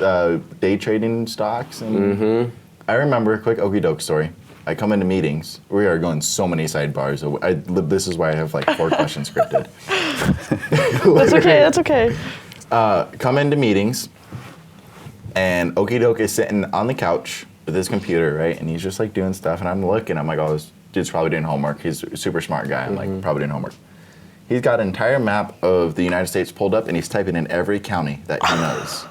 D: guy.
A: Day trading stocks. And I remember a quick okey doke story. I come into meetings. We are going so many sidebars. This is why I have like 4 questions scripted.
F: That's okay. That's okay.
A: Come into meetings, and okey doke is sitting on the couch with his computer, right? And he's just like doing stuff, and I'm looking. I'm like, oh, this dude's probably doing homework. He's a super smart guy. I'm like, probably doing homework. He's got an entire map of the United States pulled up, and he's typing in every county that he knows.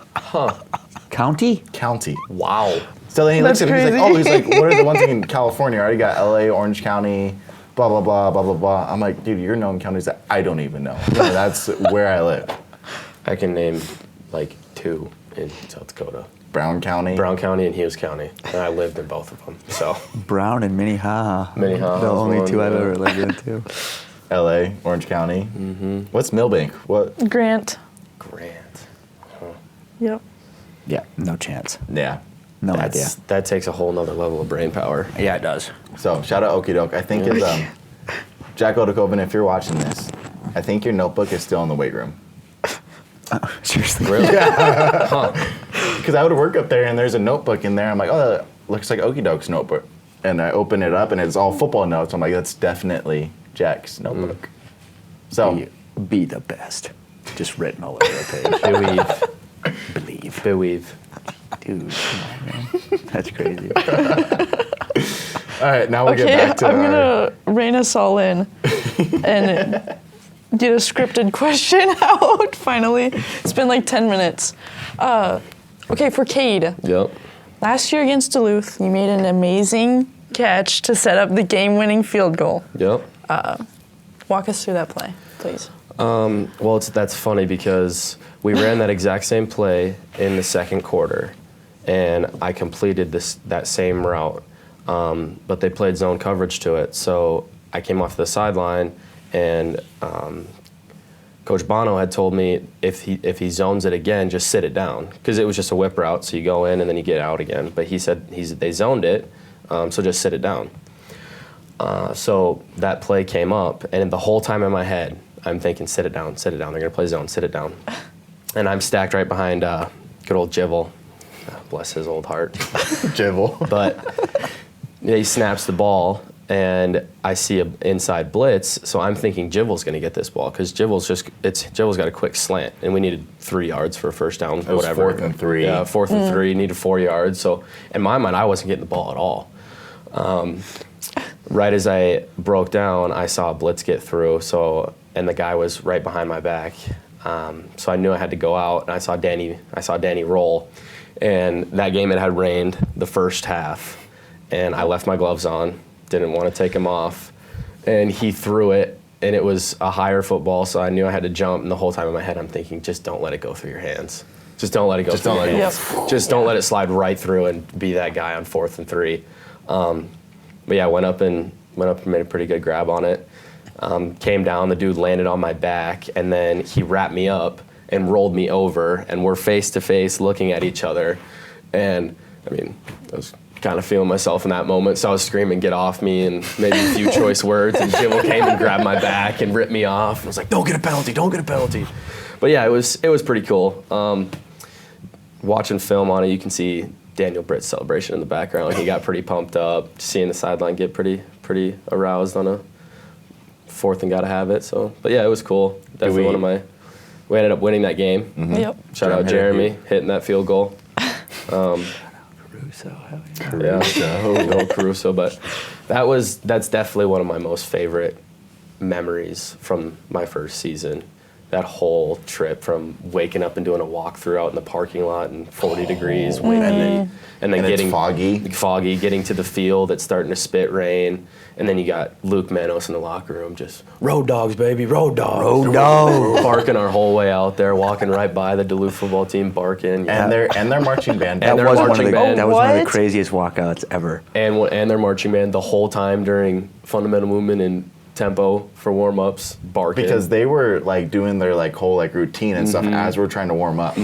E: County?
A: County.
D: Wow.
A: So then he looks
F: That's
A: at it,
F: crazy.
A: he's like, what are the ones in California? I already got LA, Orange County, blah, blah, blah, blah, blah, blah. I'm like, dude, you're knowing counties that I don't even know. That's where I live.
D: I can name like 2 in South Dakota.
A: Brown County.
D: Brown County and Hughes County. And I lived in both of them. So
E: Brown and Minnehaha.
D: Minnehaha
E: The
D: was
E: only
D: one,
E: 2 I've
D: yeah.
E: ever lived in, too.
A: LA, Orange County. What's Millbank? What?
F: Grant.
D: Grant.
F: Yep.
E: Yeah, no chance.
A: Yeah.
E: No idea.
D: That takes a whole nother level of brain power.
E: Yeah, it does.
A: So shout out Okie Doke. I think it's Jacko Dakota, if you're watching this, I think your notebook is still in the weight room.
E: Seriously.
D: Really?
A: Because I would work up there and there's a notebook in there. I'm like, oh, that looks like Okie Doke's notebook. And I open it up and it's all football notes. I'm like, that's definitely Jack's notebook. So
E: Be the best. Just written all over the page. Believe. Dude, come on, man. That's crazy.
A: all right, now we'll get
F: Okay,
A: back to
F: I'm gonna rein us all in and get a scripted question out. Finally, it's been like 10 minutes. Okay, for Cade.
D: Yep.
F: Last year against Duluth, you made an amazing catch to set up the game-winning field goal.
D: Yep.
F: Walk us through that play, please.
D: Well, that's funny because we ran that exact same play in the second quarter, and I completed that same route, but they played zone coverage to it. So I came off the sideline, and Coach Bono had told me if he zones it again, just sit it down, because it was just a whip route, so you go in and then you get out again. But he said they zoned it, so just sit it down. So that play came up, and the whole time in my head, I'm thinking, sit it down. They're going to play zone, sit it down. And I'm stacked right behind good old Jivel. Bless his old heart.
A: Jivel.
D: But he snaps the ball, and I see an inside blitz, so I'm thinking Jivel's going to get this ball, because Jivel's got a quick slant, and we needed 3 yards for a first down,
A: It was
D: whatever.
A: 4th and 3.
D: Yeah, 4th and 3, needed 4 yards. So in my mind, I wasn't getting the ball at all. Right as I broke down, I saw a blitz get through, and the guy was right behind my back. So I knew I had to go out, and I saw Danny roll. And that game, it had rained the first half, and I left my gloves on, didn't want to take them off, and he threw it, and it was a higher football, so I knew I had to jump, and the whole time in my head I'm thinking, just don't let it go through your hands. Just don't let it go through your hands.
F: Yep.
D: Just don't let it slide right through and be that guy on 4th and 3. But yeah, went up and made a pretty good grab on it. Came down, the dude landed on my back, and then he wrapped me up and rolled me over, and we're face to face looking at each other. And I mean, I was kind of feeling myself in that moment, so I was screaming, "Get off me!" and maybe a few choice words. And Jimmel came and grabbed my back and ripped me off. I was like, "Don't get a penalty! Don't get a penalty!" But yeah, it was pretty cool. Watching film on it, you can see Daniel Britt's celebration in the background. He got pretty pumped up. Seeing the sideline get pretty aroused on a 4th and gotta have it. So, but yeah, it was cool. Definitely we ended up winning that game.
A: Mm-hmm.
F: Yep.
D: Shout out Jeremy hitting that field goal.
E: Caruso, hell yeah.
D: Yeah, Caruso. But that's definitely one of my most favorite memories from my first season. That whole trip, from waking up and doing a walkthrough out in the parking lot in 40 degrees, and then getting
A: foggy,
D: getting to the field, it's starting to spit rain, and then you got Luke Manos in the locker room, just road dogs, baby, road dogs, barking our whole way out there, walking right by the Duluth football team, barking,
A: and their marching band.
E: That was one of the
F: What?
E: craziest walkouts ever.
D: and their marching band the whole time during fundamental movement and tempo for warm-ups, barking.
A: Because they were like doing their like whole like routine and stuff as we're trying to warm up.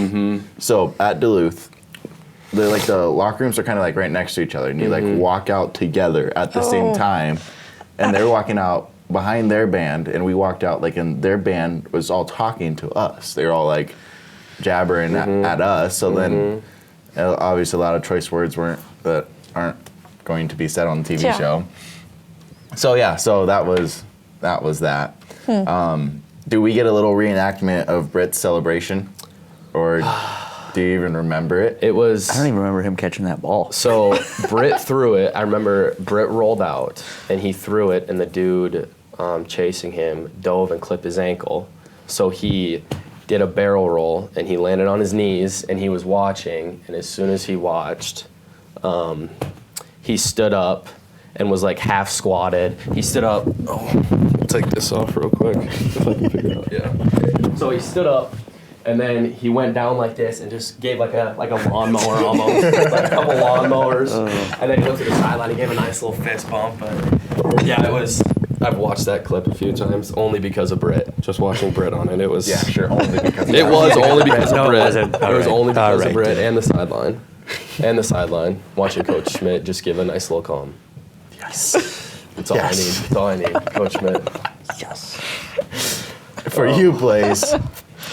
A: So at Duluth, the locker rooms are kind of like right next to each other, and you like walk out together at the same time, and they're walking out behind their band, and we walked out like, and their band was all talking to us. They were all like jabbering at us. So then, obviously, a lot of choice words aren't going to be said on the TV show. So yeah, so that was that. Do we get a little reenactment of Britt's celebration, or do you even remember it?
D: It was.
E: I don't even remember him catching that ball.
D: So Britt threw it. I remember Britt rolled out and he threw it, and the dude chasing him dove and clipped his ankle. So he did a barrel roll and he landed on his knees and he was watching. And as soon as he watched, he stood up and was like half squatted. He stood up. Oh, I'll take this off real quick if I can figure it out. Yeah. So he stood up. And then he went down like this and just gave like a lawnmower almost, like a couple lawnmowers. And then he went to the sideline. He gave a nice little fist bump. But yeah, it was. I've watched that clip a few times only because of Britt. Just watching Britt on it, it was.
A: Yeah, sure, only because.
D: It was only because of Britt.
E: wasn't.
D: It was only because of Britt
E: dude.
D: and the sideline, watching Coach Schmidt just give a nice little calm.
A: Yes.
D: That's all I need. That's all I need, Coach Schmidt.
E: Yes.
A: For you, Blaze,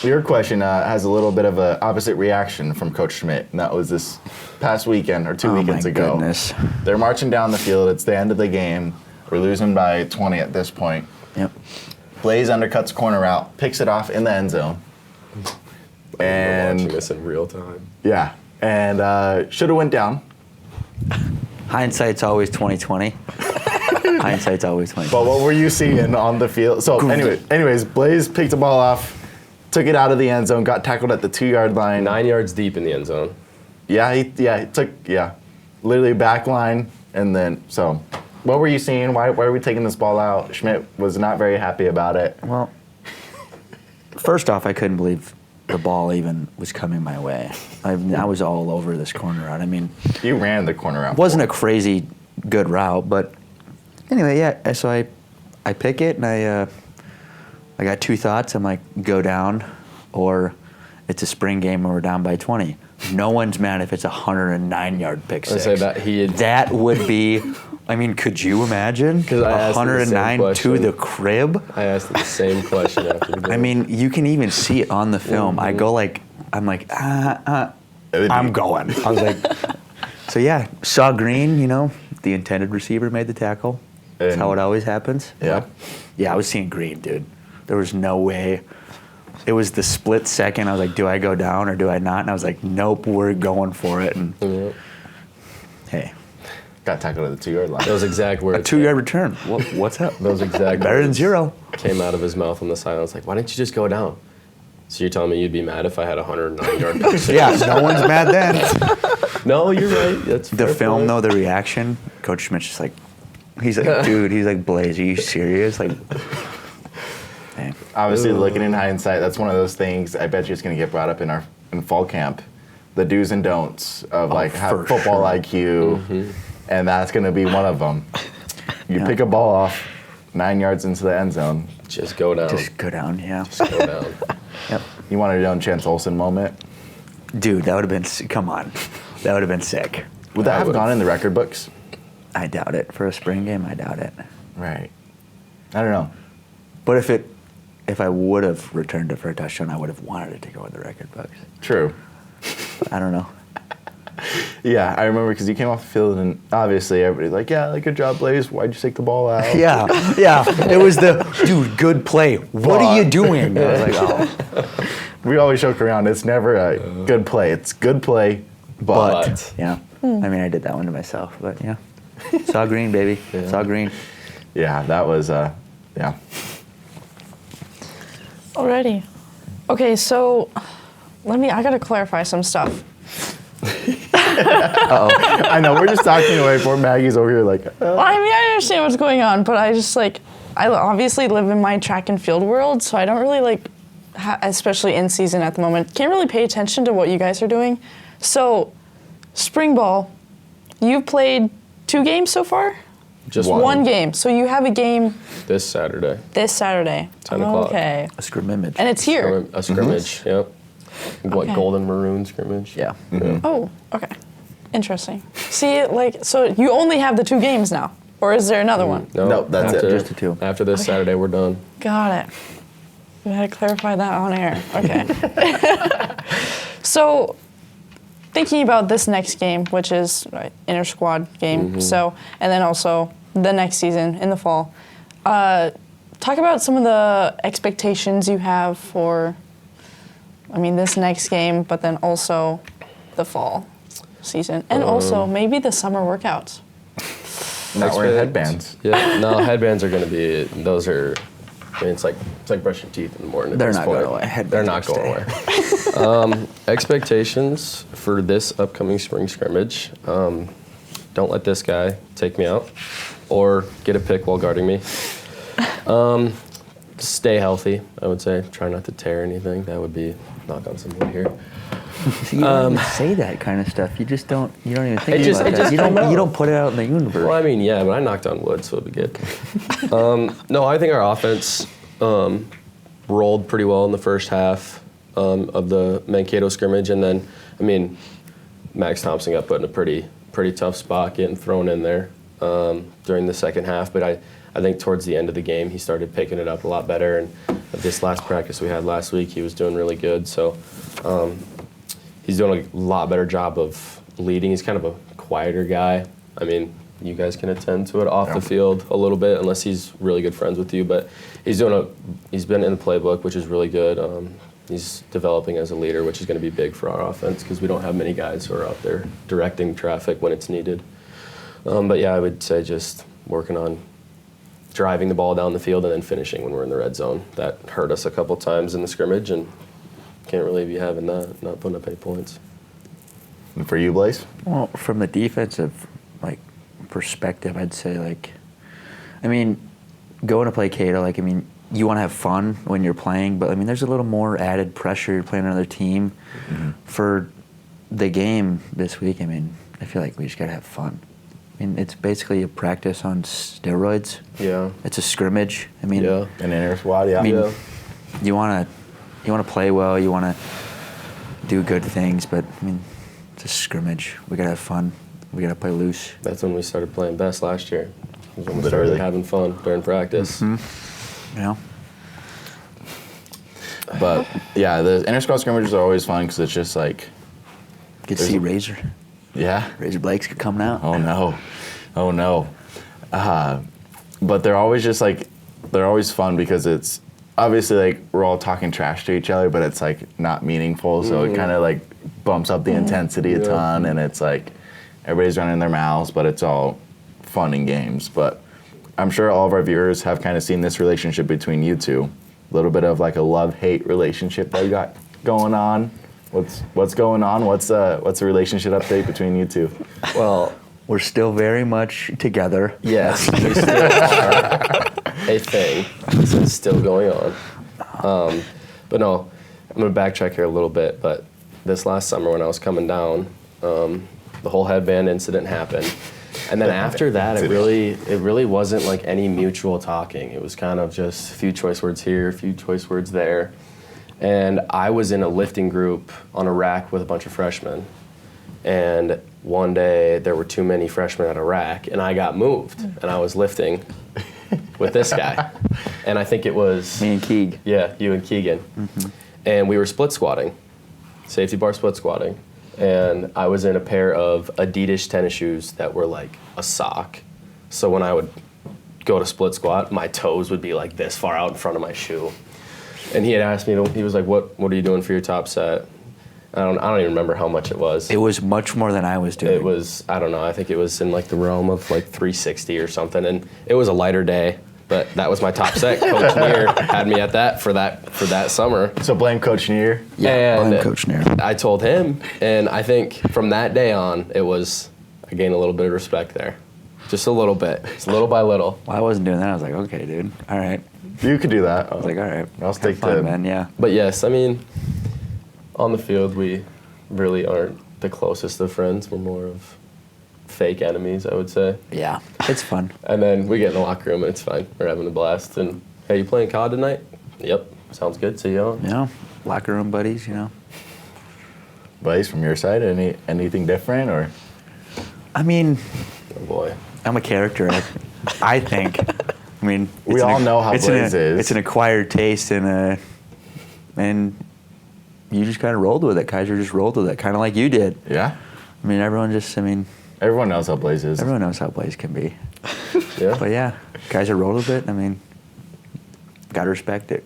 A: your question has a little bit of an opposite reaction from Coach Schmidt, and that was this past weekend or 2 weekends ago.
E: Goodness.
A: They're marching down the field. It's the end of the game. We're losing by 20 at this point.
E: Yep.
A: Blaze undercuts corner route, picks it off in the end zone.
D: I'm watching this in real time.
A: Yeah, and should have went down.
E: Hindsight's always 20/20. Hindsight's always 20/20.
A: But what were you seeing on the field? So anyways, Blaze picked the ball off, took it out of the end zone, got tackled at the 2-yard line.
D: 9 yards deep in the end zone.
A: Yeah, he took literally back line, and then so. What were you seeing? Why are we taking this ball out? Schmidt was not very happy about it.
E: Well, first off, I couldn't believe the ball even was coming my way. I was all over this corner route. I mean,
A: You ran the corner out.
E: it wasn't a crazy good route, but anyway, yeah. So I pick it, and I got two thoughts. I'm like, go down, or it's a spring game and we're down by 20. No one's mad if it's a 109-yard pick six.
D: I say that
E: That would be. I mean, could you imagine 109 to the crib?
D: I asked the same question after the game.
E: I mean, you can even see it on the film. I'm like, I'm going. I was like, so yeah, saw green. The intended receiver made the tackle. That's how it always happens.
A: Yeah.
E: Yeah, I was seeing green, dude. There was no way. It was the split second. I was like, do I go down or do I not? And I was like, nope, we're going for it. And hey.
A: Got tackled at the 2-yard line.
D: Those exact words.
E: A 2-yard return. What's up?
D: Those exact
E: Better than
D: words
E: zero.
D: came out of his mouth on the side. I was like, why didn't you just go down? So you're telling me you'd be mad if I had a 109-yard pick six?
E: Yeah, no one's mad then.
D: No, you're right. That's
E: The
D: fair
E: film,
D: point.
E: though, the reaction, Coach Schmidt's just like, he's like, dude, he's like, Blaze, are you serious? Like, hey.
A: Obviously, looking in hindsight, that's one of those things I bet you it's going to get brought up in fall camp. The do's and don'ts of
E: for
A: football
E: sure.
A: IQ, and that's going to be one of them. You pick a ball off 9 yards into the end zone.
D: Just go down.
E: Just go down, yeah.
D: Just go down.
E: Yep.
A: You wanted your own Chance Olsen moment.
E: Dude, that would have been, come on. That would have been sick.
A: Would that have gone in the record books?
E: I doubt it. For a spring game, I doubt it.
A: Right. I don't know.
E: But if I would have returned it for a touchdown, I would have wanted it to go in the record books.
A: True.
E: But I don't know.
A: Yeah, I remember because you came off the field and obviously everybody's like, yeah, good job, Blaze. Why'd you take the ball out?
E: Yeah. It was dude, good play. What are you doing? I was like, oh.
A: We always joke around. It's never a good play. It's good play, but.
E: Yeah. I mean, I did that one to myself, but yeah. Saw green, baby.
D: Yeah.
E: Saw green.
A: Yeah, that was, yeah.
F: Alrighty. Okay, so I gotta clarify some stuff.
A: I know, we're just talking away before Maggie's over here like,
F: Well, I mean, I understand what's going on, but I just I obviously live in my track and field world, so I don't really especially in season at the moment, can't really pay attention to what you guys are doing. So, spring ball, you've played 2 games so far?
D: Just
F: One game. So you have a game
D: this Saturday.
F: this Saturday.
D: 10 o'clock.
F: Okay.
E: A scrimmage.
F: And it's here.
D: A scrimmage, yep. What,
F: Okay.
D: golden maroon scrimmage?
E: Yeah.
F: Oh, okay. Interesting. See, like, so you only have the 2 games now, or is there another one?
A: No, that's it.
E: Just the 2.
D: After this Saturday, we're done.
F: Got it. We had to clarify that on air. Okay. So, thinking about this next game, which is inter squad game, so, and then also the next season in the fall. Talk about some of the expectations you have for, this next game, but then also the fall season, and also maybe the summer workouts.
A: Not wearing headbands.
D: Yeah, no, headbands are going to be, those are, it's like brushing teeth in the morning. at
E: They're
D: this
E: not
D: point.
E: going away. Headbands
D: They're not
E: will
D: going away. Expectations for this upcoming spring scrimmage. Don't let this guy take me out or get a pick while guarding me. Stay healthy, I would say. Try not to tear anything. That would be, knock on some wood here.
E: See, you don't even say that kind of stuff. You just don't. You don't even think
D: It just-
E: about
D: it
E: that.
D: just
E: You
D: came
E: don't.
D: out.
E: You don't put it out in the universe.
D: Well, yeah, but I knocked on wood, so it'll be good. No, I think our offense rolled pretty well in the first half of the Mankato scrimmage, and then, Max Thompson got put in a pretty tough spot getting thrown in there during the second half, but I think towards the end of the game, he started picking it up a lot better, and this last practice we had last week, he was doing really good, so he's doing a lot better job of leading. He's kind of a quieter guy. You guys can attend to it off the field a little bit, unless he's really good friends with you. But he's been in the playbook, which is really good. He's developing as a leader, which is going to be big for our offense because we don't have many guys who are out there directing traffic when it's needed. But yeah, I would say just working on driving the ball down the field and then finishing when we're in the red zone. That hurt us a couple times in the scrimmage, and can't really be having that, not putting up any points.
A: And for you, Blaze?
E: Well, from the defensive perspective, I'd say going to play Cato, you want to have fun when you're playing, but there's a little more added pressure. You're playing another team. For the game this week, I feel like we just gotta have fun. It's basically a practice on steroids.
D: Yeah.
E: It's a scrimmage.
D: Yeah.
A: An inner squad, yeah.
E: You want to play well. You want to do good things, but it's a scrimmage. We gotta have fun. We gotta play loose.
D: That's when we started playing best last year. Was when we
A: Literally.
D: started having fun during practice.
E: Yeah.
A: But yeah, the inter squad scrimmages are always fun because it's just like,
E: Get to see Razor.
A: yeah.
E: Razor Blake's coming out.
A: Oh no. But they're always just they're always fun because it's obviously we're all talking trash to each other, but it's not meaningful. So it kind of bumps up the intensity a ton, and it's everybody's running their mouths, but it's all fun and games. But I'm sure all of our viewers have kind of seen this relationship between you two. A little bit of a love-hate relationship that you got going on. What's going on? What's the relationship update between you two?
E: Well, we're still very much together.
D: Yes, we still are a thing. This is still going on. But no, I'm going to backtrack here a little bit. But this last summer when I was coming down, the whole headband incident happened. And then after that, it really wasn't any mutual talking. It was kind of just a few choice words here, a few choice words there. And I was in a lifting group on a rack with a bunch of freshmen. And one day there were too many freshmen at a rack, and I got moved, and I was lifting with this guy. And I think it was
E: Me and Keeg.
D: Yeah, you and Keegan. And we were split squatting, safety bar split squatting. And I was in a pair of Adidas tennis shoes that were like a sock. So when I would go to split squat, my toes would be this far out in front of my shoe. And he had asked me, he was like, what are you doing for your top set? I don't even remember how much it was.
E: It was much more than I was doing.
D: It was, I don't know, I think it was in the realm of 360 or something. And it was a lighter day, but that was my top set. Coach Neer had me at that for that summer.
A: So blame Coach Neer.
E: Yeah,
D: And
E: blame Coach Neer.
D: I told him, and I think from that day on, I gained a little bit of respect there. Just a little bit, just little by little.
E: Well, I wasn't doing that. I was like, okay, dude. All right.
A: You could do that.
E: I was like, all right.
A: I'll stick
E: Have fun,
A: to
E: man. Yeah.
D: But yes, on the field, we really aren't the closest of friends. We're more of fake enemies, I would say.
E: Yeah, it's fun.
D: And then we get in the locker room and it's fine. We're having a blast. And hey, you playing COD tonight? Yep. Sounds good. See you on.
E: You know, locker room buddies. You know.
A: Buddies from your side, anything different or?
E: I mean,
D: Oh boy.
E: I'm a character. I think. I mean,
A: We
E: it's
A: all know how Blaze is.
E: It's an acquired taste, and you just kind of rolled with it. Kaiser just rolled with it, kind of like you did.
A: Yeah.
E: I mean, everyone
A: Knows how Blaze is.
E: everyone knows how Blaze can be.
D: Yeah.
E: But yeah, Kaiser rolled with it. I mean, gotta respect it.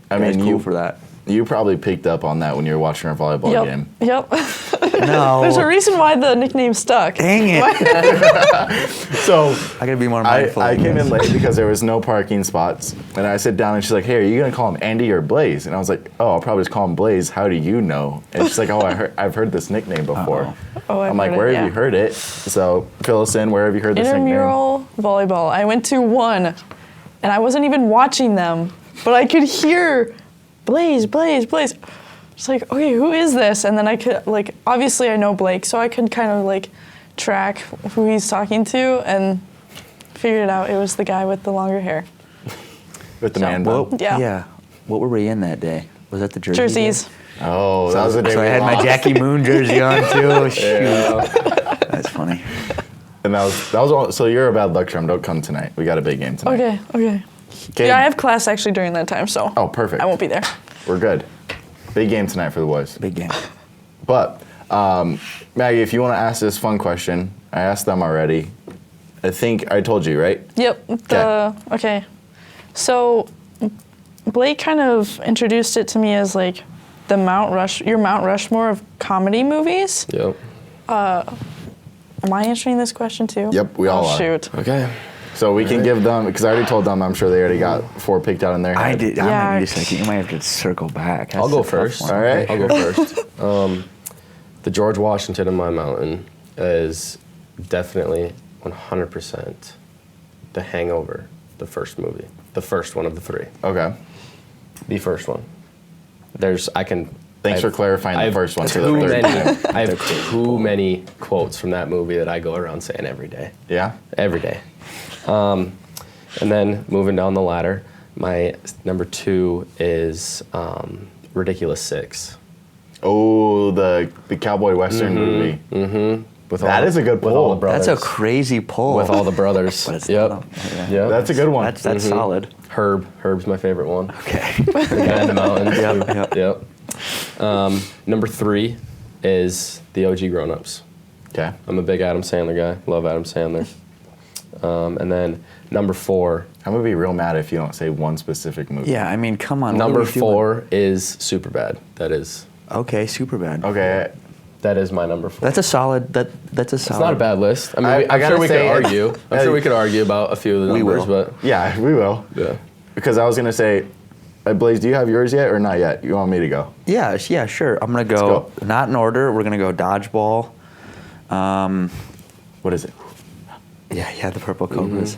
A: I
E: Guy's
A: mean,
E: cool
A: you
E: for that.
A: You probably picked up on that when you were watching our volleyball game.
F: Yep.
E: No.
F: There's a reason why the nickname stuck.
E: Dang it!
A: So
E: I gotta be more mindful.
A: I came in
E: this.
A: late because there was no parking spots, and I sit down and she's like, "Hey, are you gonna call him Andy or Blaze?" And I was like, "Oh, I'll probably just call him Blaze. How do you know?" And she's like, "Oh, I've heard this nickname before."
F: Oh,
A: I'm like, "Where have you heard it?" So fill us in. Where have you heard this nickname?
F: Intramural volleyball. I went to one, and I wasn't even watching them, but I could hear Blaze, Blaze, Blaze. It's like, okay, who is this? And then I could, obviously I know Blake, so I could kind of, track who he's talking to and figured it out. It was the guy with the longer hair.
A: With the man bun.
F: Yeah.
E: What were we in that day? Was that the jersey?
F: Jerseys.
E: day?
A: Oh, that was the day
E: So
A: we
E: I had my
A: lost.
E: Jackie Moon jersey on too. Shoot.
D: Yeah.
E: That's funny.
A: And that was all. So you're a bad luck charm. Don't come tonight. We got a big game tonight.
F: Okay.
A: Cade,
F: Yeah, I have class actually during that time, so
A: Oh, perfect.
F: I won't be there.
A: We're good. Big game tonight for the boys.
E: Big game.
A: But Maggie, if you want to ask this fun question, I asked them already. I think I told you, right?
F: Yep. Okay. So Blake kind of introduced it to me as your Mount Rushmore of comedy movies.
D: Yep.
F: Am I answering this question too?
A: Yep, we all are.
F: Shoot.
D: Okay.
A: So we can give them, because I already told them, I'm sure they already got 4 picked out in their head.
E: I did.
F: Yeah.
E: I might need a second. You might have to circle back.
D: I'll
E: That's
D: go
E: a tough
D: first.
E: one.
A: All right.
D: I'll go first. The George Washington in my mountain is definitely 100% The Hangover, the first movie. The first one of the 3.
A: Okay.
D: The first one.
A: Thanks for clarifying the first one for the third time.
D: I have too many quotes from that movie that I go around saying every day.
A: Yeah?
D: Every day. And then moving down the ladder, my number 2 is Ridiculous 6.
A: Oh, the cowboy western movie.
D: Mm-hmm.
A: That is a good
D: With all the
A: pull.
D: brothers.
E: That's a crazy pull.
D: With all the brothers.
E: But it's
D: Yep.
E: not- yeah.
D: Yep.
A: That's a good one.
E: That's solid.
D: Herb's my favorite one.
E: Okay.
D: The guy in the mountains.
E: Yep.
D: Yep. Number 3 is the OG Grown Ups.
A: Okay.
D: I'm a big Adam Sandler guy. Love Adam Sandler. And then number 4.
A: I'm going to be real mad if you don't say one specific movie.
E: Yeah, I mean, come on. what
D: Number
E: are we doing?
D: 4 is Superbad. That is
E: Okay, super bad.
A: Okay.
D: my number 4.
E: That's a solid. That's a
D: It's
E: solid.
D: not a bad list. I mean,
A: I
D: I'm
A: gotta
D: sure we could
A: say,
D: argue. I'm sure we could argue about a few of the
E: We
D: numbers,
E: will.
D: but
A: Yeah, we will.
D: yeah.
A: Because I was going to say, Blaze, do you have yours yet or not yet? You want me to go?
E: Yeah, sure. I'm gonna go,
A: go.
E: not in order. We're gonna go dodgeball.
A: What is it?
E: Yeah, the purple cobras.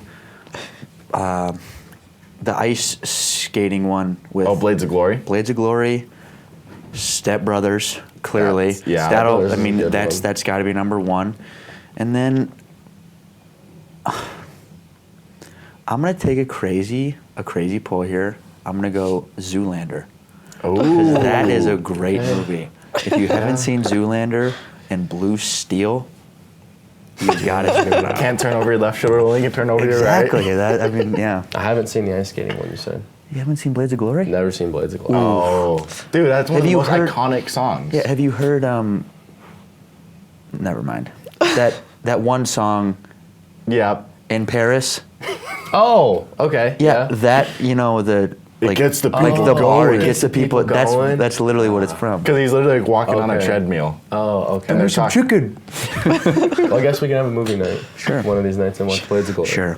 E: The ice skating one with
A: Oh, Blades of Glory?
E: Blades of Glory, Step Brothers, clearly.
A: Yeah.
E: That'll.
D: Brothers
E: I
D: is a
E: mean,
D: good
E: that's
D: one.
E: got to be number 1, and then I'm gonna take a crazy pull here. I'm gonna go Zoolander.
A: Oh.
E: That is a great movie. If you haven't seen Zoolander and Blue Steel, you gotta check it out.
A: Can't turn over your left shoulder, only can turn over your right.
E: Exactly. That. I mean, yeah.
D: I haven't seen the ice skating one you said.
E: You haven't seen Blades of Glory?
D: Never seen Blades of Glory.
A: Oh. Dude, that's one
E: Have
A: of the
E: you
A: most
E: heard-
A: iconic songs.
E: Yeah. Have you heard? Never mind. That one song
A: Yeah.
E: in Paris.
D: Oh, okay.
E: Yeah. That the.
A: It gets the
E: like
A: people
E: the bar,
A: going.
E: it gets the people.
D: People going.
E: That's literally what it's from.
A: Because he's literally like walking on a
D: Okay.
A: treadmill.
D: Oh, okay.
A: And they're talking.
E: chicken.
D: Well, I guess we can have a movie night.
E: Sure.
D: One of these nights and watch Blades of Glory.
E: Sure.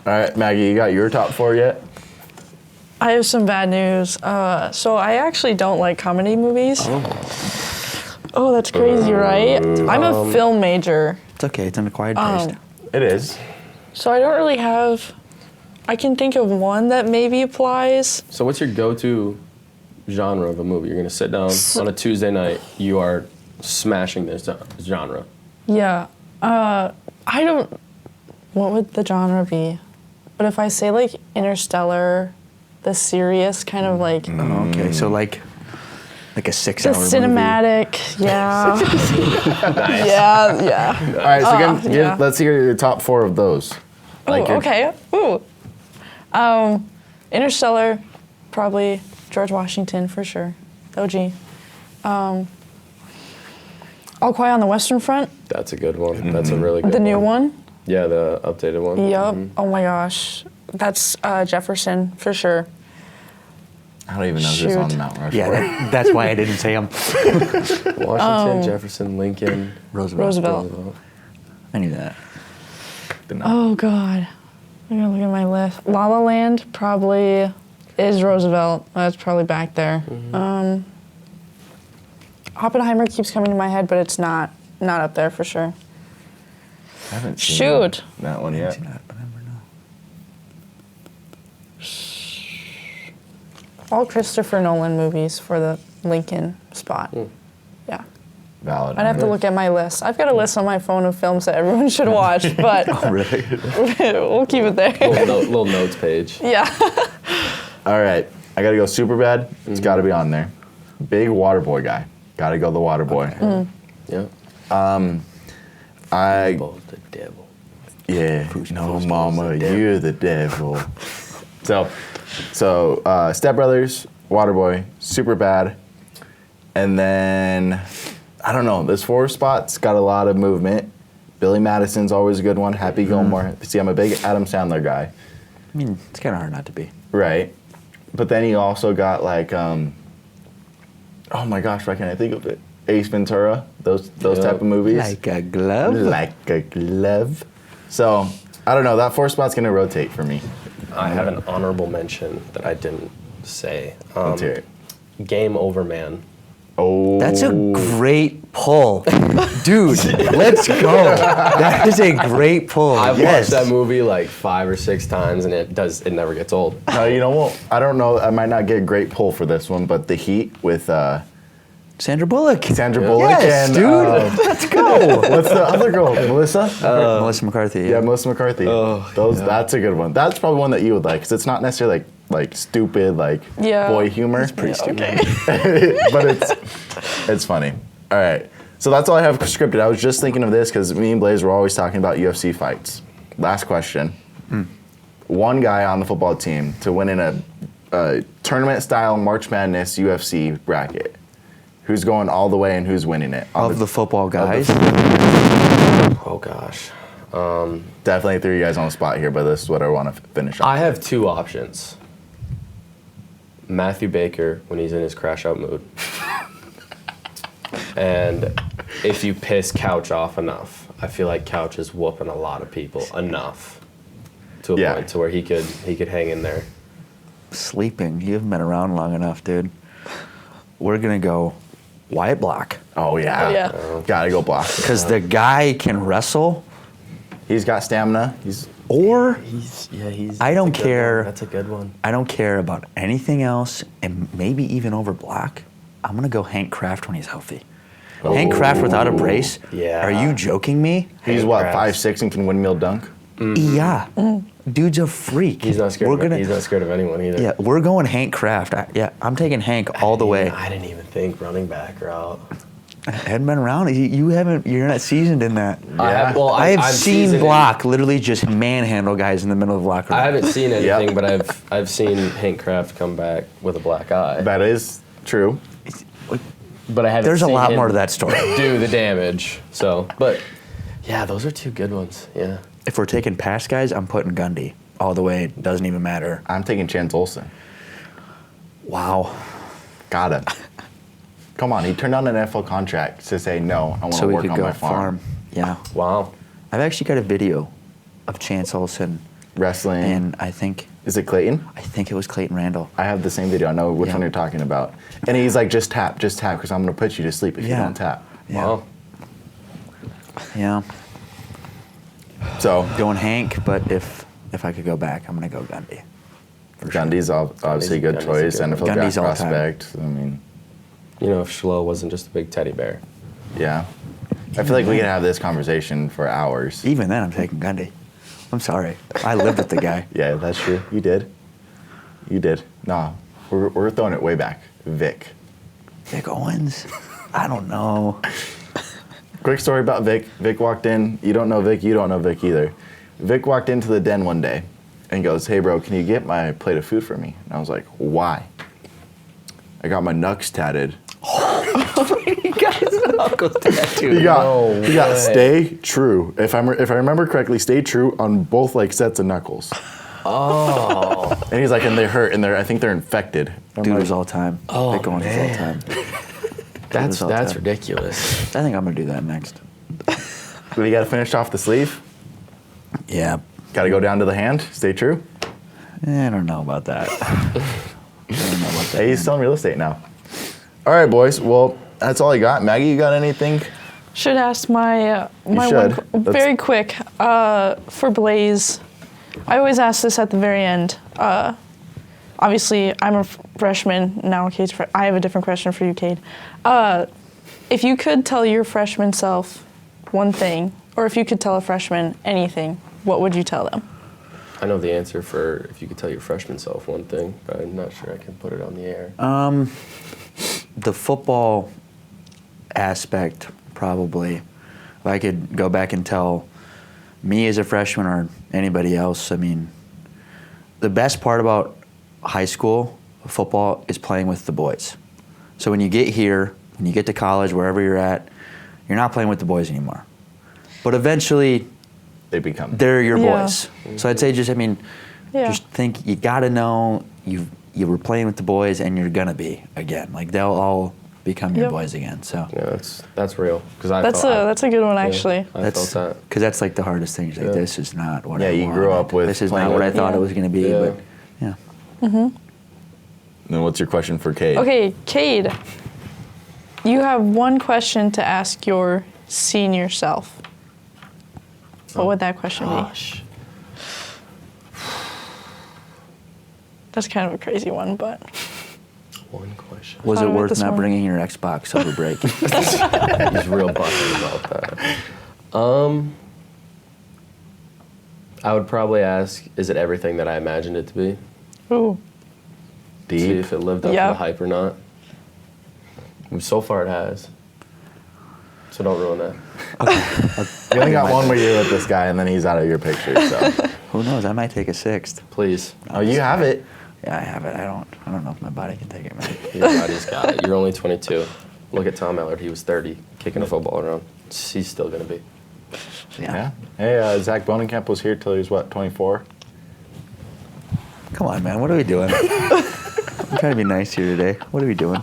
A: All right, Maggie, you got your top 4 yet?
F: I have some bad news. So I actually don't like comedy movies. Oh, that's crazy, right? I'm a film major,
E: It's okay. It's an acquired taste.
A: It is.
F: so I don't really have. I can think of one that maybe applies.
D: So what's your go-to genre of a movie? You're going to sit down on a Tuesday night. You are smashing this genre.
F: Yeah. I don't. What would the genre be? But if I say like Interstellar, the serious kind of like
E: Oh, okay, so like a
F: the
E: 6-hour movie.
F: cinematic, yeah, yeah.
A: All right, so
F: yeah.
A: let's hear your top 4 of those.
F: Ooh,
A: Like your-
F: okay. Ooh. Interstellar, probably George Washington for sure. OG. All Quiet on the Western Front,
D: That's a good one. That's a really good
F: the
D: one.
F: new one.
D: Yeah, the updated one.
F: Yep. Oh my gosh. That's Jefferson for sure.
A: I don't even know who's
F: Shoot.
A: on Mount Rushmore.
E: Yeah, that's why I didn't say him.
D: Washington, Jefferson, Lincoln,
F: Roosevelt.
E: I knew that.
F: Oh God. I'm gonna look at my list. La La Land probably is Roosevelt. That's probably back there. Oppenheimer keeps coming to my head, but it's not up there for sure.
A: I haven't seen
F: Shoot.
A: that one yet.
F: All Christopher Nolan movies for the Lincoln spot. Yeah.
A: Valid.
F: I'd have to look at my list. I've got a list on my phone of films that everyone should watch, but
E: Really?
F: we'll keep it there.
D: little notes page.
F: Yeah.
A: All right, I gotta go super bad. It's gotta be on there. Big water boy guy. Gotta go the water boy.
D: Yeah.
A: I
D: Both the devil.
A: yeah. No, mama, you're the devil. So, Step Brothers, Waterboy, super bad, and then I don't know. This 4 spot's got a lot of movement. Billy Madison's always a good one. Happy Gilmore. See, I'm a big Adam Sandler guy.
E: I mean, it's kind of hard not to be.
A: Right. But then you also got like, oh my gosh, why can't I think of it? Ace Ventura, those type of movies.
E: Like a glove?
A: Like a glove. So, I don't know, that 4 spot's gonna rotate for me.
D: I have an honorable mention that I didn't say.
A: Let's hear it.
D: Game Over Man.
A: Oh.
E: That's a great pull. Dude, let's go. That is a great pull.
D: I've
E: yes.
D: watched that movie like 5 or 6 times, and it never gets old.
A: You know what? I don't know, I might not get a great pull for this one, but The Heat with
E: Sandra Bullock.
A: Sandra Bullock
E: Yes,
A: and
E: dude. Let's go.
A: what's the other girl? Melissa?
E: Melissa McCarthy.
A: Yeah, Melissa McCarthy. That's a good one. That's probably one that you would like, because it's not necessarily like stupid, like
F: Yeah.
A: boy humor. It's pretty stupid. But it's funny. All right. So that's all I have scripted. I was just thinking of this because me and Blaze were always talking about UFC fights. Last question. One guy on the football team to win in a tournament-style March Madness UFC bracket. Who's going all the way and who's winning it?
E: Of the football guys.
D: Oh gosh.
A: Definitely threw you guys on the spot here, but this is what I want to finish on.
D: I have 2 options. Matthew Baker when he's in his crash out mood. And if you piss Couch off enough, I feel like Couch is whooping a lot of people enough to a point to where he could hang in there.
E: Sleeping. You haven't been around long enough, dude. We're going to go Wyatt Block.
A: Oh, yeah.
F: Oh, yeah.
A: Gotta go block.
E: Because the guy can wrestle,
A: He's got stamina.
E: or
D: He's.
E: I don't
D: that's a good
E: care.
D: one. That's a good one.
E: I don't care about anything else, and maybe even over Block. I'm going to go Hank Kraft when he's healthy. Hank Kraft without a brace?
D: Yeah.
E: Are you joking me?
A: He's
D: Hank
A: what,
D: Kraft.
A: 5'6" and can windmill dunk?
E: Yeah. Dude's a freak.
D: He's not scared.
E: We're
D: He's not scared of anyone either.
E: Yeah, we're going Hank Kraft. I'm taking Hank all the way.
D: I didn't even think running back route.
E: I hadn't been around. You haven't. You're not seasoned in that.
D: I
E: I've
D: I'm
E: seen
D: seasoned in-
E: Block literally just manhandle guys in the middle of the locker room.
D: I haven't seen anything, but I've seen Hank Kraft come back with a black eye.
A: That is true.
D: But I haven't.
E: There's a
D: seen
E: lot
D: him
E: more to that story.
D: Do the damage. So, but yeah, those are 2 good ones. Yeah.
E: If we're taking past guys, I'm putting Gundy all the way. Doesn't even matter.
A: I'm taking Chance Olsen.
E: Wow.
A: Got him. Come on, he turned down an NFL contract to say, no, I want
E: So
A: to
E: we
A: work
E: could
A: on
E: go
A: my farm.
E: Yeah.
D: Wow.
E: I've actually got a video of Chance Olsen,
A: Wrestling.
E: and I think
A: Is it Clayton?
E: it was Clayton Randall.
A: I have the same video. I know which
E: Yeah.
A: one you're talking about. And he's like, just tap, because I'm going to put you to sleep if you
E: Yeah.
A: don't tap.
E: Yeah.
D: Wow.
E: Yeah.
A: So,
E: Going Hank, but if I could go back, I'm gonna go Gundy. For sure.
A: Gundy's obviously a good
D: Gundy's a
A: choice.
D: good
A: NFL
E: one.
A: draft
E: Gundy's all-time.
A: prospect. I mean,
D: You know, if Schlo wasn't just a big teddy bear.
A: yeah. I feel like we can have this conversation for hours.
E: Even then, I'm taking Gundy. I'm sorry. I lived with the guy.
A: Yeah, that's true. You did. Nah, we're throwing it way back. Vic.
E: Vic Owens? I don't know.
A: Quick story about Vic. Vic walked in. You don't know Vic. You don't know Vic either. Vic walked into the den one day and goes, "Hey, bro, can you get my plate of food for me?" And I was like, "Why?" "I got my knucks tatted."
E: He got his knuckles tattooed.
A: He got stay true. If I remember correctly, stay true on both like sets of knuckles.
D: Oh.
A: And he's like, and they hurt, and I think they're infected. I'm
E: Dude
A: like,
E: was all time.
D: Oh,
E: Vic Owens was all
D: man.
E: time.
D: That's
E: all time.
D: ridiculous.
E: I think I'm going to do that next.
A: You got to finish off the sleeve.
E: Yeah.
A: Got to go down to the hand. Stay true.
E: I don't know about that.
A: Hey, he's selling real estate now. All right, boys. Well, that's all I got. Maggie, you got anything?
F: Should ask my my
A: should.
F: one very quick for Blaze. I always ask this at the very end. Obviously, I'm a freshman now. Cade's I have a different question for you, Cade. If you could tell your freshman self one thing, or if you could tell a freshman anything, what would you tell them?
D: I know the answer for if you could tell your freshman self one thing, but I'm not sure I can put it on the air.
E: The football aspect, probably. If I could go back and tell me as a freshman or anybody else, I mean, the best part about high school football is playing with the boys. So when you get here, when you get to college, wherever you're at, you're not playing with the boys anymore. But eventually, they're your boys. So I'd say just think you got to know you were playing with the boys and you're going to be again. Like they'll all become your boys again. So
D: yeah, that's real.
F: That's a good one, actually.
D: I felt that.
E: Because that's like the hardest thing. Like, this is not what I wanted.
A: you grew up with
E: This is
A: playing
E: not what I
A: with-
E: thought it was going to be.
D: Yeah.
E: But yeah.
A: Then what's your question for Cade?
F: Okay, Cade, you have one question to ask your senior self. What would that question
D: Gosh.
F: be? That's kind of a crazy one, but
D: One question.
E: Was
F: Thought
E: it
F: of it
E: worth
F: this
E: not
F: morning.
E: bringing your Xbox over break?
D: He's real butthurt about that. I would probably ask, is it everything that I imagined it to be?
F: ooh,
D: See
A: Deep.
D: if it lived up to
F: Yeah.
D: the hype or not. And so far it has. So don't ruin that.
A: You only got 1 more year with this guy, and then he's out of your picture. So.
E: Who knows? I might take a 6th.
D: Please.
A: Oh, you have it.
E: Yeah, I have it. I don't know if my body can take it, man.
D: Your body's got it. You're only 22. Look at Tom Allard. He was 30, kicking a football around. He's still going to be.
A: Yeah. Hey, Zach Bonenkamp was here till he was, 24?
E: Come on, man. What are we doing? I'm trying to be nice here today. What are we doing?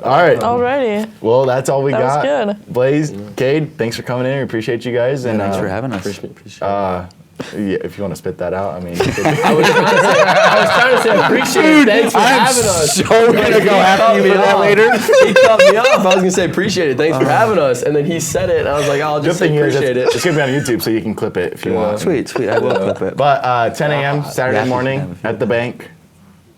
A: All right.
F: alrighty.
A: Well, that's all we
F: That was
A: got.
F: good.
A: Blaze, Cade, thanks for coming in. We appreciate you guys. And
E: Thanks for having us.
D: Appreciate it.
A: yeah, if you want to spit that out, I mean.
D: I was trying to say appreciate it. Thanks for having us.
A: So gonna go after you for that later.
D: He cut me off. I was going to say appreciate it. Thanks for having us. And then he said it, and I was like, I'll
A: Good
D: just say
A: thing is,
D: appreciate it.
A: it's gonna be on YouTube, so you can clip it if you want.
E: Sweet. I will clip it.
A: But 10 a.m. Saturday
E: Yeah.
A: morning at the bank,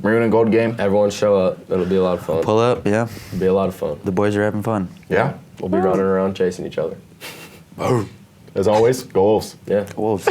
A: maroon and gold game.
D: Everyone show up. It'll be a lot of fun.
E: Pull up, yeah.
D: It'll be a lot of fun.
E: The boys are having fun.
A: Yeah.
D: We'll be running around chasing each other.
A: As always, go Wolves.
D: Yeah.
E: Wolves.